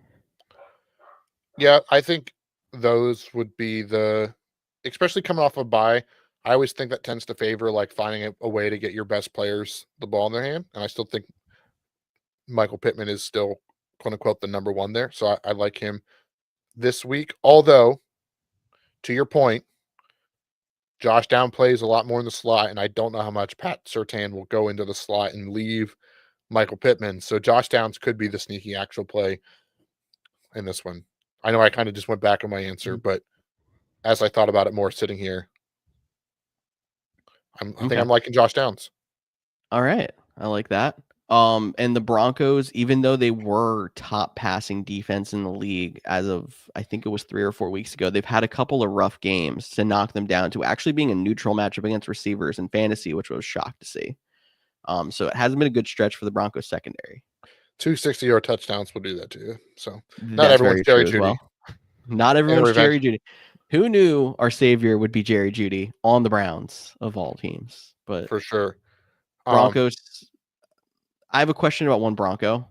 Yeah, I think those would be especially coming off a bye. I always think that tends to favor like finding a way to get your best players the ball in their hand, and I still think Michael Pittman is still quote unquote the number one there. So I like him this week. Although, to your point, Josh Down plays a lot more in the slot, and I don't know how much Pat Surtain will go into the slot and leave Michael Pittman. So Josh Downs could be the sneaky actual play in this one. I know I kind of just went back on my answer, but as I thought about it more sitting here, I think Okay. I'm liking Josh Downs. All right. I like that. And the Broncos, even though they were top passing defense in the league as of, I think it was 3 or 4 weeks ago, they've had a couple of rough games to knock them down to actually being a neutral matchup against receivers in fantasy, which I was shocked to see. So it hasn't been a good stretch for the Broncos secondary. 2 60-yard touchdowns will do that to you. So not That's everyone's very Jerry true as Jeudy. well. Not In a everyone's revenge. Jerry Jeudy. Who knew our savior would be Jerry Jeudy on the Browns of all teams? But For sure. Broncos, I have a question about one Bronco,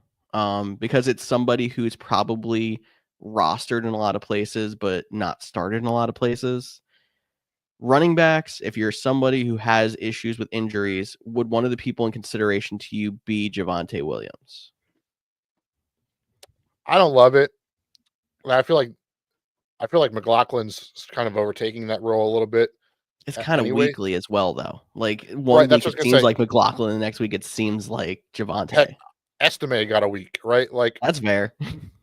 because it's somebody who's probably rostered in a lot of places, but not started in a lot of places. Running backs, if you're somebody who has issues with injuries, would one of the people in consideration to you be Javonte Williams? I don't love it. I feel like McLaughlin's kind of overtaking that role a little bit. It's kind of Anyway, weekly as well, though. Like right? one That's week what it I was seems gonna say. like McLaughlin, the next week it seems like Heck, Javonte. Estime got a week, right? Like, That's fair.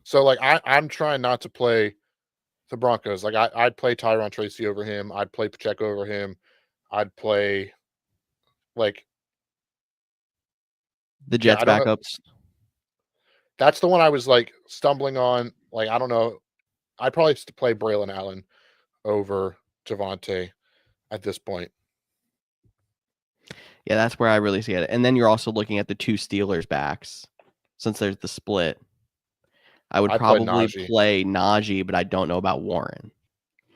so like I'm trying not to play the Broncos. Like I'd play Tyron Tracy over him. I'd play Pacheco over him. I'd play like The yeah. Jets I don't know. backups. That's the one I was like stumbling on. Like I don't know. I'd probably play Braylon Allen over Javonte at this point. Yeah, that's where I really see it. And then you're also looking at the two Steelers backs, since there's the split. I would I'd play probably Najee. play Najee, but I don't know about Warren.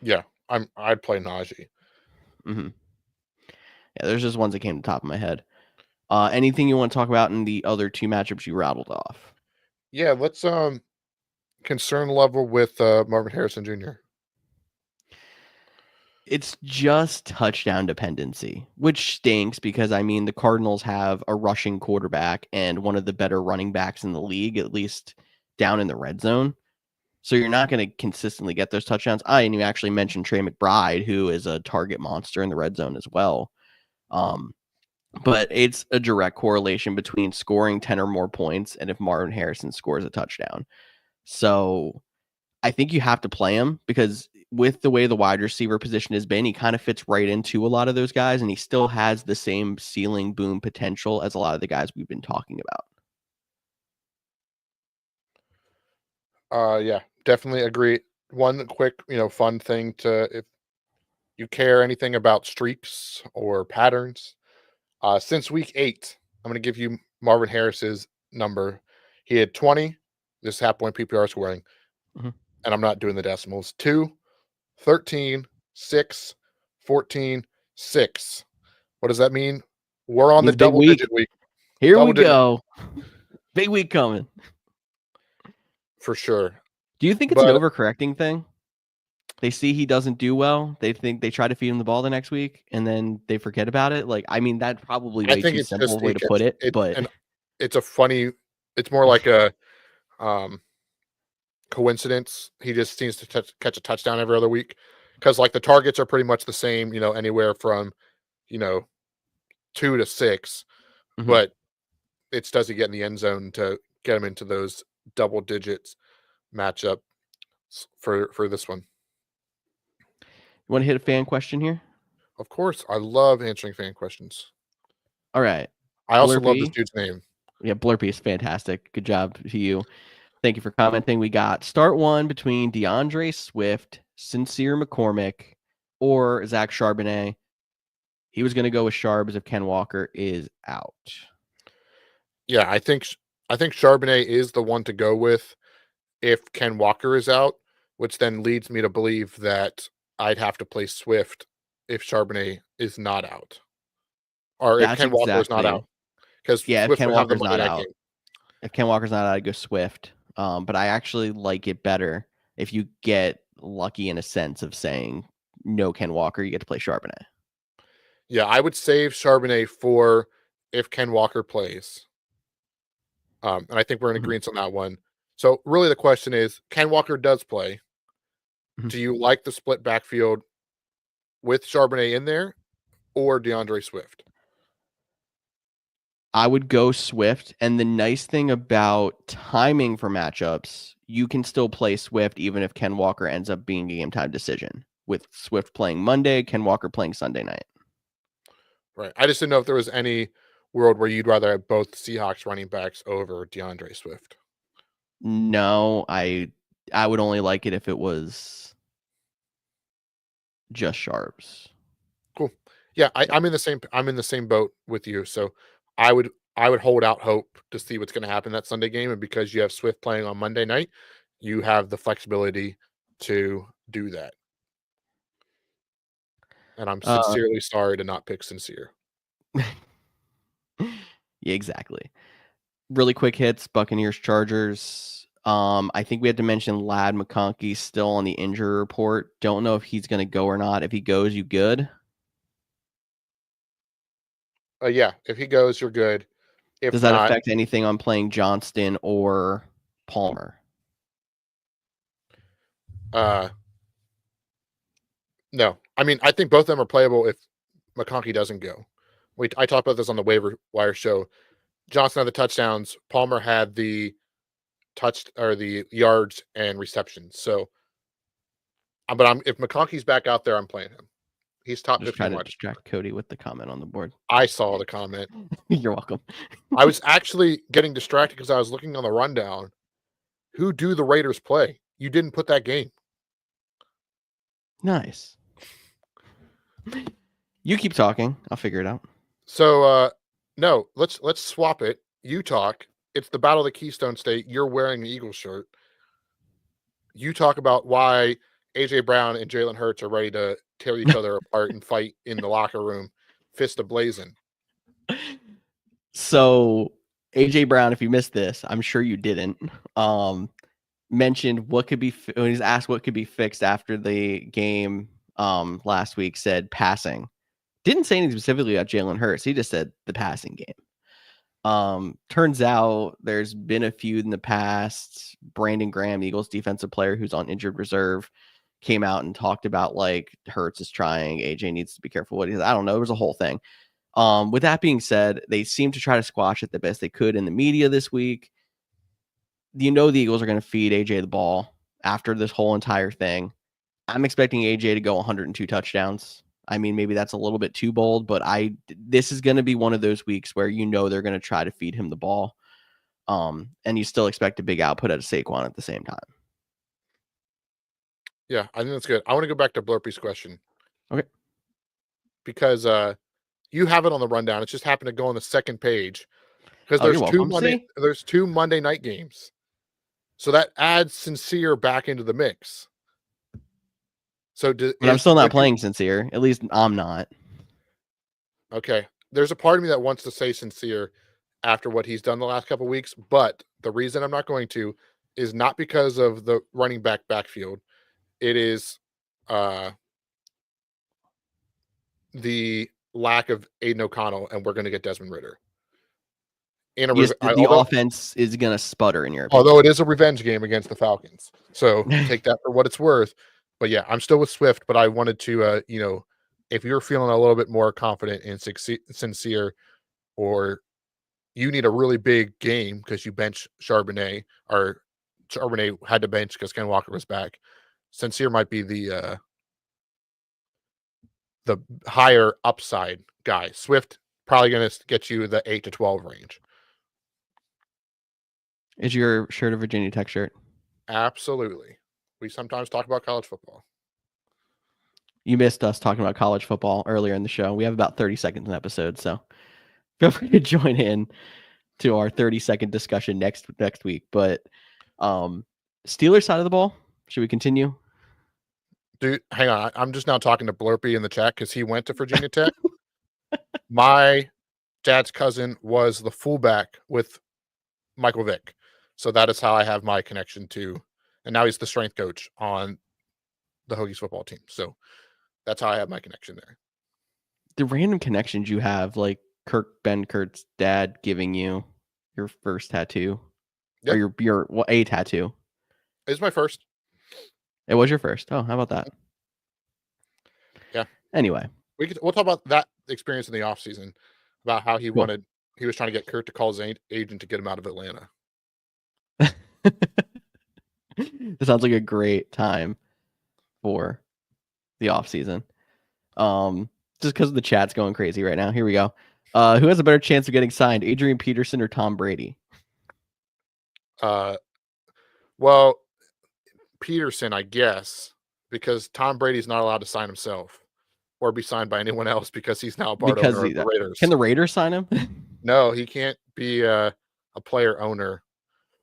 Yeah, I'd play Najee. Yeah, there's just ones that came to the top of my head. Anything you want to talk about in the other two matchups you rattled off? Yeah, let's concern level with Marvin Harrison Jr. It's just touchdown dependency, which stinks because, I mean, the Cardinals have a rushing quarterback and one of the better running backs in the league, at least down in the red zone. So you're not going to consistently get those touchdowns. And you actually mentioned Trey McBride, who is a target monster in the red zone as well. But it's a direct correlation between scoring 10 or more points and if Marvin Harrison scores a touchdown. So I think you have to play him because with the way the wide receiver position has been, he kind of fits right into a lot of those guys, and he still has the same ceiling boom potential as a lot of the guys we've been talking about. Yeah, definitely agree. One quick, fun thing if you care anything about streaks or patterns, since week 8, I'm going to give you Marvin Harris's number. He had 20. This is half point PPR scoring, and I'm not doing the decimals. 2, 13, 6, 14, 6. What does that mean? We're on the double-digit week. Here we go. Big week coming. For sure. Do you think it's an overcorrecting thing? They see he doesn't do well. They think they try to feed him the ball the next week, and then they forget about it. Like, I mean, that's probably way too simple way to put it. But it's a funny. It's more like a coincidence. He just seems to catch a touchdown every other week because like the targets are pretty much the same. Anywhere from 2 to 6, but it's does he get in the end zone to get him into those double digits matchup for this one. You want to hit a fan question here? Of course. I love answering fan questions. All right. I also love this dude's name. Yeah, Blurpy is fantastic. Good job to you. Thank you for commenting. We got start one between DeAndre Swift, Sincere McCormick, or Zach Charbonnet. He was going to go with Charbs if Ken Walker is out. Yeah, I think Charbonnet is the one to go with if Ken Walker is out, which then leads me to believe that I'd have to play Swift if Charbonnet is not out, or if Ken Walker is not out. Because if Ken Walker's not out, if Ken Walker's not out, I'd go Swift. But I actually like it better if you get lucky in a sense of saying, no, Ken Walker, you get to play Charbonnet. Yeah, I would save Charbonnet for if Ken Walker plays. And I think we're in agreement on that one. So really the question is, Ken Walker does play. Mhm. Do you like the split backfield with Charbonnet in there or DeAndre Swift? I would go Swift. And the nice thing about timing for matchups, you can still play Swift even if Ken Walker ends up being a game time decision, with Swift playing Monday, Ken Walker playing Sunday night. Right. I just didn't know if there was any world where you'd rather have both Seahawks running backs over DeAndre Swift. No, I would only like it if it was just Sharps. Cool. Yeah, I'm in the same boat with you. So I would hold out hope to see what's going to happen that Sunday game, and because you have Swift playing on Monday night, you have the flexibility to do that. And I'm sincerely sorry to not pick Sincere. Yeah, exactly. Really quick hits, Buccaneers, Chargers. I think we had to mention Ladd McConkey still on the injury report. Don't know if he's going to go or not. If he goes, you good? Yeah, if he goes, you're good. If Does that not, affect anything on playing Johnston or Palmer? No. I mean, I think both of them are playable if McConkey doesn't go. I talked about this on the waiver wire show. Johnson had the touchdowns. Palmer had the the yards and receptions. So, but if McConkey's back out there, I'm playing him. He's top Just 50 trying to wide. distract Cody with the comment on the board. I saw the comment. You're welcome. I was actually getting distracted because I was looking on the rundown. Who do the Raiders play? You didn't put that game. Nice. You keep talking. I'll figure it out. So, no, let's swap it. You talk. It's the Battle of the Keystone State. You're wearing the Eagles shirt. You talk about why AJ Brown and Jalen Hurts are ready to tear each other apart and fight in the locker room, fist ablazing. So AJ Brown, if you missed this, I'm sure you didn't. Mentioned what could be when he's asked what could be fixed after the game last week. Said passing. Didn't say anything specifically about Jalen Hurts. He just said the passing game. Turns out there's been a feud in the past. Brandon Graham, the Eagles defensive player who's on injured reserve, came out and talked about like Hurts is trying. AJ needs to be careful what he says. I don't know. It was a whole thing. With that being said, they seem to try to squash it the best they could in the media this week. You know the Eagles are going to feed AJ the ball after this whole entire thing. I'm expecting AJ to go 102 touchdowns. I mean, maybe that's a little bit too bold, but this is going to be one of those weeks where you know they're going to try to feed him the ball. And you still expect a big output out of Saquon at the same time. Yeah, I think that's good. I want to go back to Blurpy's question. Okay. Because you have it on the rundown. It just happened to go on the second page. Because there's two Monday night games. So that adds Sincere back into the mix. So but I'm still not playing Sincere. At least I'm not. Okay. There's a part of me that wants to say Sincere after what he's done the last couple of weeks, but the reason I'm not going to is not because of the running back backfield. It is the lack of Aiden O'Connell, and we're going to get Desmond Ritter. The offense is going to sputter in your opinion. Although it is a revenge game against the Falcons. So take that for what it's worth. But yeah, I'm still with Swift, but I wanted to, if you're feeling a little bit more confident and Sincere, or you need a really big game because you bench Charbonnet, or Charbonnet had to bench because Ken Walker was back, Sincere might be the higher upside guy. Swift probably going to get you the 8 to 12 range. Is your shirt a Virginia Tech shirt? Absolutely. We sometimes talk about college football. You missed us talking about college football earlier in the show. We have about 30 seconds an episode, so feel free to join in to our 30-second discussion next week. But Steelers side of the ball, should we continue? Dude, hang on. I'm just now talking to Blurpy in the chat because he went to Virginia Tech. My dad's cousin was the fullback with Michael Vick. So that is how I have my connection to, and now he's the strength coach on the Hokies football team. So that's how I have my connection there. The random connections you have, like Ben Kurt's dad giving you your first tattoo, or Yep. a tattoo. It's my first. It was your first. Oh, how about that? Yeah. Anyway, We'll talk about that experience in the off season, about how he cool. was trying to get Kurt to call his agent to get him out of Atlanta. This sounds like a great time for the off season. Just because the chat's going crazy right now. Here we go. Who has a better chance of getting signed, Adrian Peterson or Tom Brady? Well, Peterson, I guess, because Tom Brady's not allowed to sign himself or be signed by anyone else because he's now a part owner of the Raiders. Can the Raiders sign him? No, he can't be a player owner,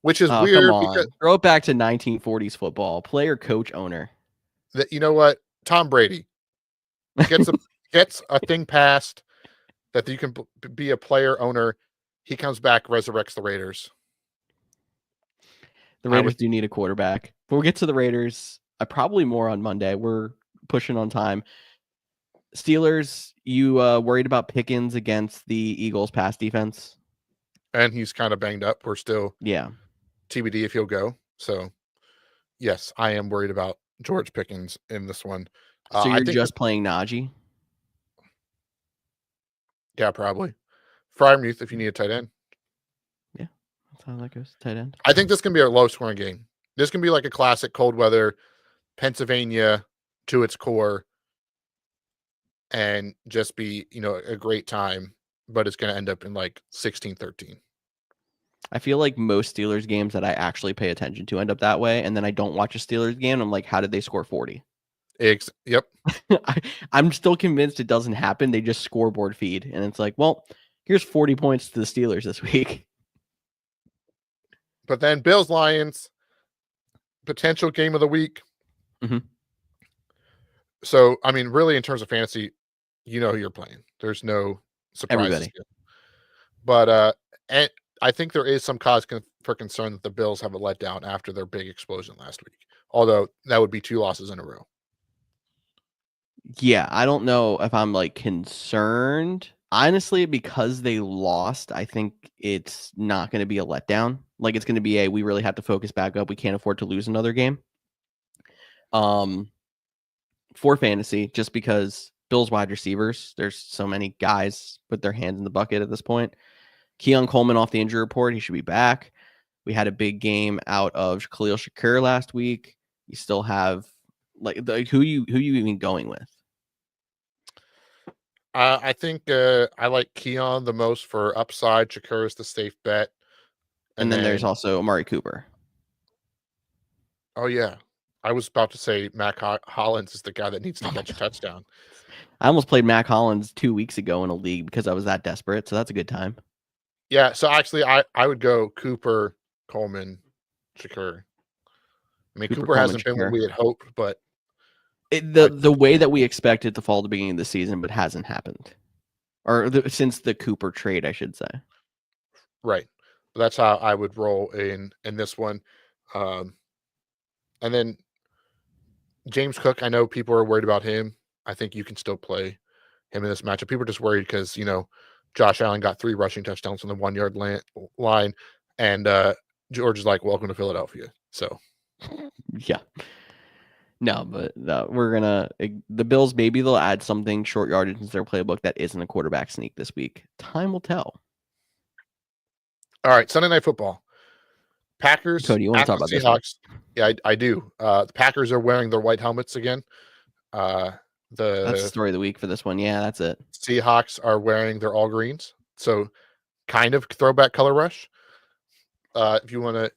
which is Come weird on. because Throw it back to 1940s football. Player, coach, owner. you know what? Tom Brady gets a thing passed that you can be a player owner. He comes back, resurrects the Raiders. The Raiders do need a quarterback. But we'll get to the Raiders probably more on Monday. We're pushing on time. Steelers, you worried about Pickens against the Eagles' pass defense? And he's kind of banged up. We're still TBD if he'll go. So, yes, I am worried about George Pickens in this one. So you're just playing Najee? Yeah, probably. Frymuth if you need a tight end. Yeah, that's how that goes. Tight end. I think this can be a low-scoring game. This can be like a classic cold weather, Pennsylvania to its core, and just be, a great time, but it's going to end up in like 16-13. I feel like most Steelers games that I actually pay attention to end up that way, and then I don't watch a Steelers game. I'm like, how did they score 40? Yep. I'm still convinced it doesn't happen. They just scoreboard feed, and it's like, well, here's 40 points to the Steelers this week. But then Bills-Lions, potential game of the week. Mm-hmm. So, I mean, really, in terms of fantasy, you know who you're playing. There's no surprises. Everybody. But and I think there is some cause for concern that the Bills have a letdown after their big explosion last week. Although that would be 2 losses in a row. Yeah, I don't know if I'm like concerned. Honestly, because they lost, I think it's not going to be a letdown. Like it's going to be we really have to focus back up. We can't afford to lose another game. For fantasy, just because Bills wide receivers, there's so many guys put their hands in the bucket at this point. Keon Coleman off the injury report, he should be back. We had a big game out of Khalil Shakur last week. You still have who you even going with? I think I like Keon the most for upside. Shakur is the safe bet. And then there's also Amari Cooper. Oh, yeah. I was about to say Mac Hollins is the guy that needs to catch a touchdown. I almost played Mac Hollins 2 weeks ago in a league because I was that desperate. So that's a good time. Yeah. So actually, I would go Cooper, Coleman, Shakur. I mean, Cooper hasn't been what we had hoped, but the way that we expected to fall at the beginning of the season, but hasn't happened, or since the Cooper trade, I should say. Right. That's how I would roll in this one. And then James Cook, I know people are worried about him. I think you can still play him in this matchup. People are just worried because, Josh Allen got 3 rushing touchdowns on the 1-yard line, and George is like, welcome to Philadelphia. So, yeah. No, but the Bills, maybe they'll add something short yardage into their playbook that isn't a quarterback sneak this week. Time will tell. All right, Sunday Night Football. Packers. Cody, you want to talk about Seahawks? Yeah, I do. The Packers are wearing their white helmets again. That's the story of the week for this one. Yeah, that's it. Seahawks are wearing their all greens. So kind of throwback color rush. If you want to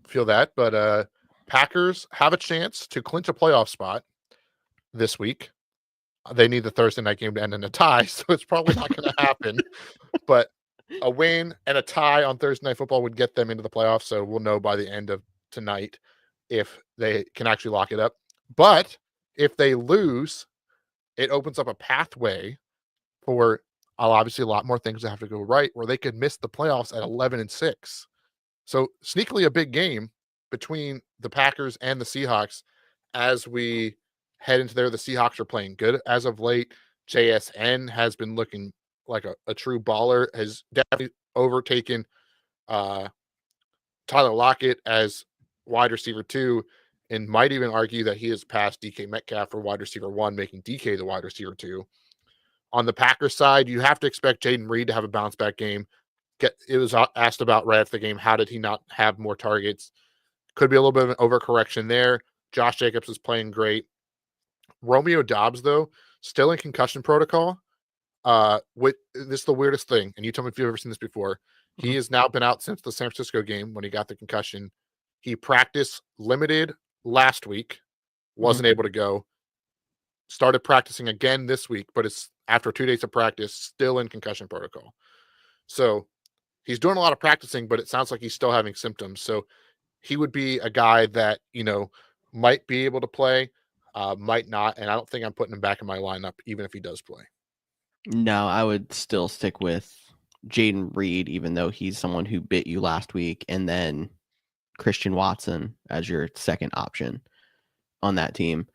feel that. But Packers have a chance to clinch a playoff spot this week. They need the Thursday night game to end in a tie, so it's probably not going to happen. But a win and a tie on Thursday Night Football would get them into the playoffs, so we'll know by the end of tonight if they can actually lock it up. But if they lose, it opens up a pathway for obviously a lot more things that have to go right, where they could miss the playoffs at 11-6. So sneakily a big game between the Packers and the Seahawks as we head into there. The Seahawks are playing good as of late. JSN has been looking like a true baller, has definitely overtaken Tyler Lockett as wide receiver 2, and might even argue that he has passed DK Metcalf for wide receiver 1, making DK the wide receiver 2. On the Packers side, you have to expect Jaden Reed to have a bounce back game. It was asked about right after the game, how did he not have more targets? Could be a little bit of an overcorrection there. Josh Jacobs is playing great. Romeo Doubs, though, still in concussion protocol. This is the weirdest thing, and you tell me if you've ever seen this before. He has now been out since the San Francisco game when he got the concussion. He practiced limited last week, wasn't able to go. Started practicing again this week, but it's after 2 days of practice, still in concussion protocol. So he's doing a lot of practicing, but it sounds like he's still having symptoms. So he would be a guy that, might be able to play, might not. And I don't think I'm putting him back in my lineup, even if he does play. No, I would still stick with Jaden Reed, even though he's someone who bit you last week, and then Christian Watson as your second option on that team.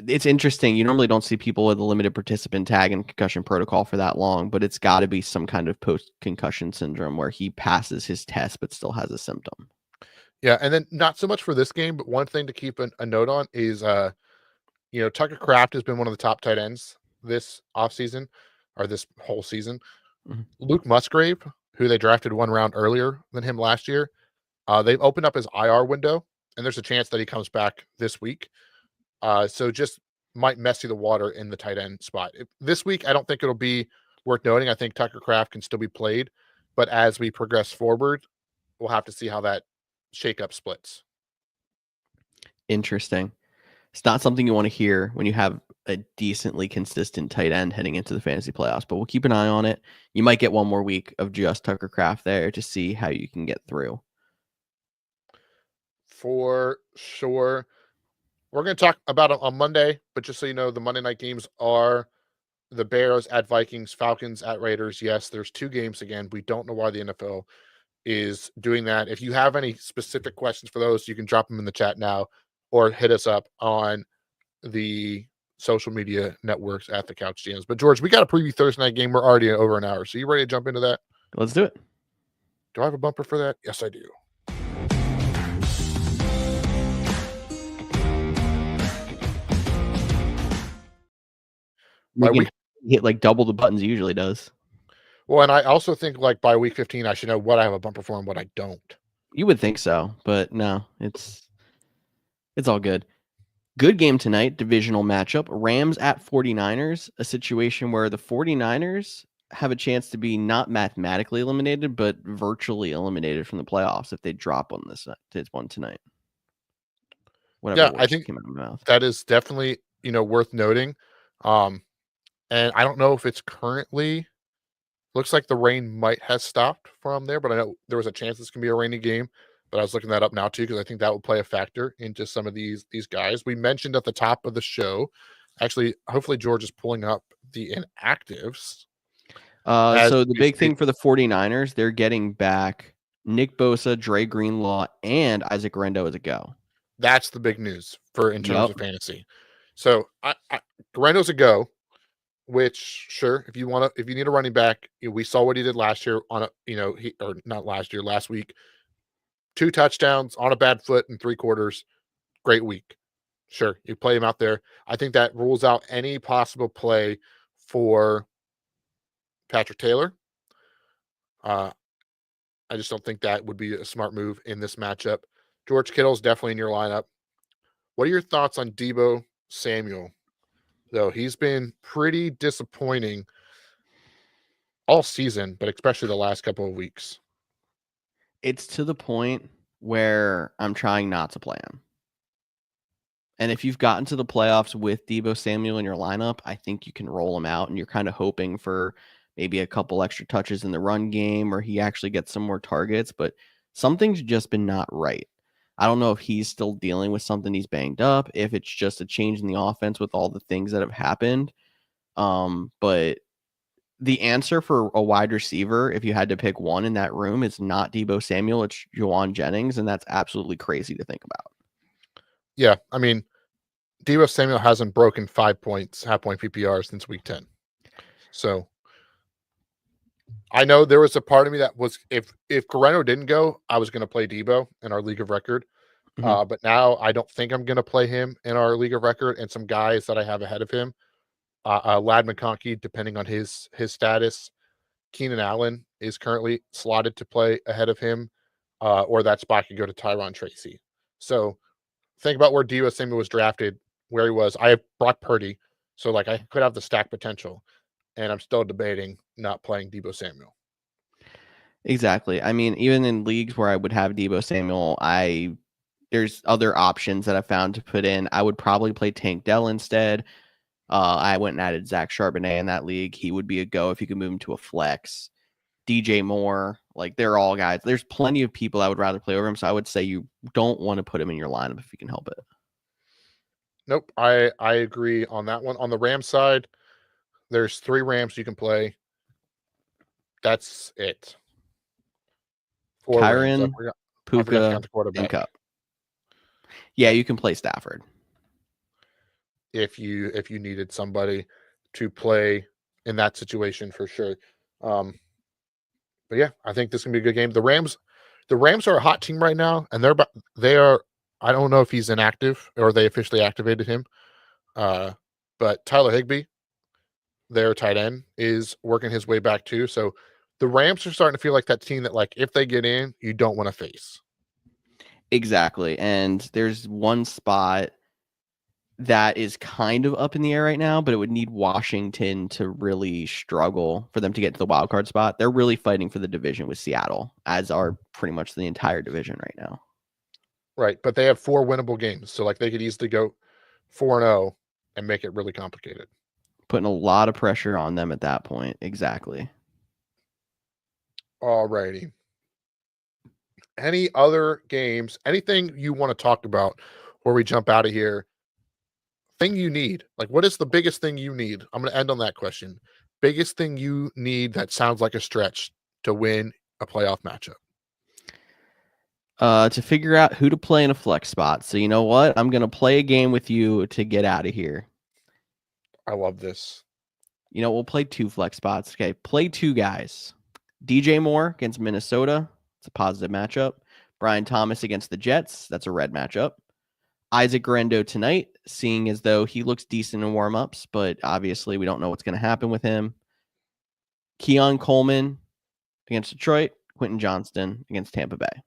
It's interesting. You normally don't see people with a limited participant tag and concussion protocol for that long, but it's got to be some kind of post-concussion syndrome where he passes his test but still has a symptom. Yeah, and then not so much for this game, but one thing to keep a note on is, Tucker Kraft has been one of the top tight ends this offseason, or this whole season. Luke Musgrave, who they drafted 1 round earlier than him last year, they've opened up his IR window, and there's a chance that he comes back this week. So just might messy the water in the tight end spot. This week, I don't think it'll be worth noting. I think Tucker Kraft can still be played, but as we progress forward, we'll have to see how that shakeup splits. Interesting. It's not something you want to hear when you have a decently consistent tight end heading into the fantasy playoffs, but we'll keep an eye on it. You might get one more week of just Tucker Kraft there to see how you can get through. For sure. We're going to talk about it on Monday, but just so you know, the Monday night games are the Bears at Vikings, Falcons at Raiders. Yes, there's 2 games again. We don't know why the NFL is doing that. If you have any specific questions for those, you can drop them in the chat now or hit us up on the social media networks at the Couch GMs. But George, we got a preview Thursday night game. We're already over an hour. So you ready to jump into that? Let's do it. Do I have a bumper for that? Yes, I do. Hit like double the buttons he usually does. Well, and I also think like by week 15, I should know what I have a bumper for and what I don't. You would think so, but no, it's all good. Good game tonight, divisional matchup. Rams at 49ers, a situation where the 49ers have a chance to be not mathematically eliminated, but virtually eliminated from the playoffs if they drop on this one tonight. Whatever. Yeah, I think came out of my mouth. That is definitely, worth noting. And I don't know if it's currently, looks like the rain might have stopped from there, but I know there was a chance this can be a rainy game. But I was looking that up now too, because I think that will play a factor into some of these guys. We mentioned at the top of the show, actually, hopefully George is pulling up the inactives. So the big thing for the 49ers, they're getting back Nick Bosa, Dre Greenlaw, and Isaac Rendo as a go. That's the big news in terms of fantasy. So Rendo's a go. Which, sure, if you need a running back, we saw what he did last year last week. 2 touchdowns on a bad foot in 3 quarters. Great week. Sure, you play him out there. I think that rules out any possible play for Patrick Taylor. I just don't think that would be a smart move in this matchup. George Kittle's definitely in your lineup. What are your thoughts on Deebo Samuel? Though he's been pretty disappointing all season, but especially the last couple of weeks. It's to the point where I'm trying not to play him. And if you've gotten to the playoffs with Deebo Samuel in your lineup, I think you can roll him out, and you're kind of hoping for maybe a couple extra touches in the run game, or he actually gets some more targets, but something's just been not right. I don't know if he's still dealing with something, he's banged up, if it's just a change in the offense with all the things that have happened. But the answer for a wide receiver, if you had to pick one in that room, is not Deebo Samuel, it's Juwan Jennings, and that's absolutely crazy to think about. Yeah, I mean, Deebo Samuel hasn't broken 5 points, half-point PPR since week 10. So I know there was a part of me that was, if Guerrero didn't go, I was going to play Deebo in our league of record. Mhm. But now I don't think I'm going to play him in our league of record, and some guys that I have ahead of him, Lad McConkey, depending on his status. Keenan Allen is currently slotted to play ahead of him, or that spot could go to Tyron Tracy. So think about where Deebo Samuel was drafted, where he was. I have Brock Purdy, so like I could have the stack potential, and I'm still debating not playing Deebo Samuel. Exactly. I mean, even in leagues where I would have Deebo Samuel, there's other options that I found to put in. I would probably play Tank Dell instead. I went and added Zach Charbonnet in that league. He would be a go if you could move him to a flex. DJ Moore, like they're all guys. There's plenty of people I would rather play over him. So I would say you don't want to put him in your lineup if you can help it. Nope, I agree on that one. On the Rams side, there's 3 Rams you can play. That's it. 4 Rams. Kyron, I forgot to count Puka, the and quarterback. Cup. Yeah, you can play Stafford if you needed somebody to play in that situation for sure. But yeah, I think this can be a good game. The Rams are a hot team right now, and they are. I don't know if he's inactive or they officially activated him. But Tyler Higbee, their tight end, is working his way back too. So the Rams are starting to feel like that team that, like, if they get in, you don't want to face. exactly. And there's one spot that is kind of up in the air right now, but it would need Washington to really struggle for them to get to the wild card spot. They're really fighting for the division with Seattle, as are pretty much the entire division right now. Right, but they have 4 winnable games, so like they could easily go 4-0 and make it really complicated. Putting a lot of pressure on them at that point. Exactly. All righty. Any other games? Anything you want to talk about before we jump out of here? Thing you need, like, what is the biggest thing you need? I'm going to end on that question. Biggest thing you need that sounds like a stretch to win a playoff matchup? To figure out who to play in a flex spot. So you know what? I'm going to play a game with you to get out of here. I love this. You know, we'll play 2 flex spots. Okay, play 2 guys. DJ Moore against Minnesota. It's a positive matchup. Brian Thomas against the Jets. That's a red matchup. Isaac Guerrero tonight, seeing as though he looks decent in warm-ups, but obviously we don't know what's going to happen with him. Keon Coleman against Detroit. Quentin Johnston against Tampa Bay.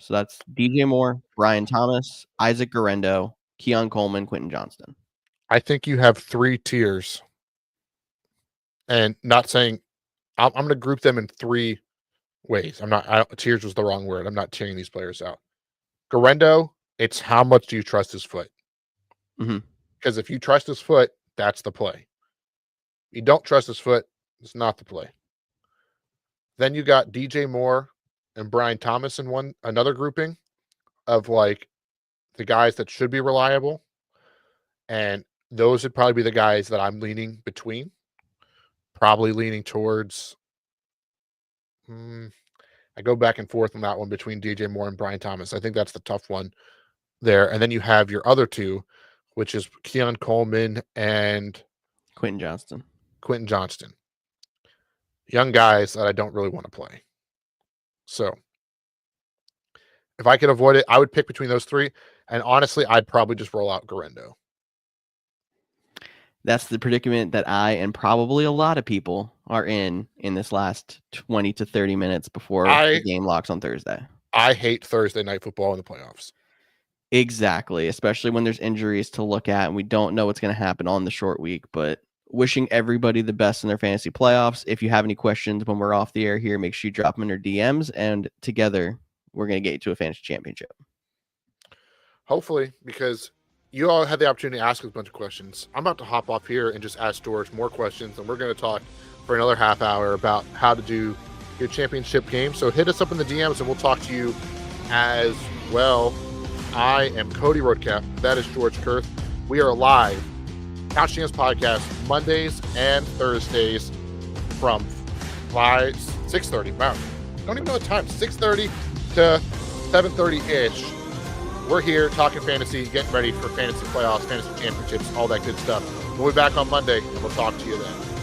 So that's DJ Moore, Brian Thomas, Isaac Guerrero, Keon Coleman, Quentin Johnston. I think you have 3 tiers. And not saying I'm going to group them in 3 ways. Tiers was the wrong word. I'm not tiering these players out. Guerrero, it's how much do you trust his foot? Because if you trust his foot, that's the play. You don't trust his foot, it's not the play. Then you got DJ Moore and Brian Thomas in another grouping of like the guys that should be reliable. And those would probably be the guys that I'm leaning between. Probably leaning towards I go back and forth on that one between DJ Moore and Brian Thomas. I think that's the tough one there. And then you have your other 2, which is Keon Coleman and Quentin Johnston. Young guys that I don't really want to play. So if I could avoid it, I would pick between those 3. And honestly, I'd probably just roll out Guerrero. That's the predicament that I and probably a lot of people are in this last 20 to 30 minutes before the game locks on Thursday. I hate Thursday night football in the playoffs. Exactly, especially when there's injuries to look at and we don't know what's going to happen on the short week. But wishing everybody the best in their fantasy playoffs. If you have any questions when we're off the air here, make sure you drop them in our DMs, and together we're going to get you to a fantasy championship. Hopefully, because you all had the opportunity to ask us a bunch of questions. I'm about to hop off here and just ask George more questions, and we're going to talk for another half hour about how to do your championship game. So hit us up in the DMs, and we'll talk to you as well. I am Cody Roadcap. That is George Kurth. We are live, Couch GMs Podcast, Mondays and Thursdays from 6:30. Wow. I don't even know what time. 6:30 to 7:30-ish We're here talking fantasy, getting ready for fantasy playoffs, fantasy championships, all that good stuff. We'll be back on Monday, and we'll talk to you then.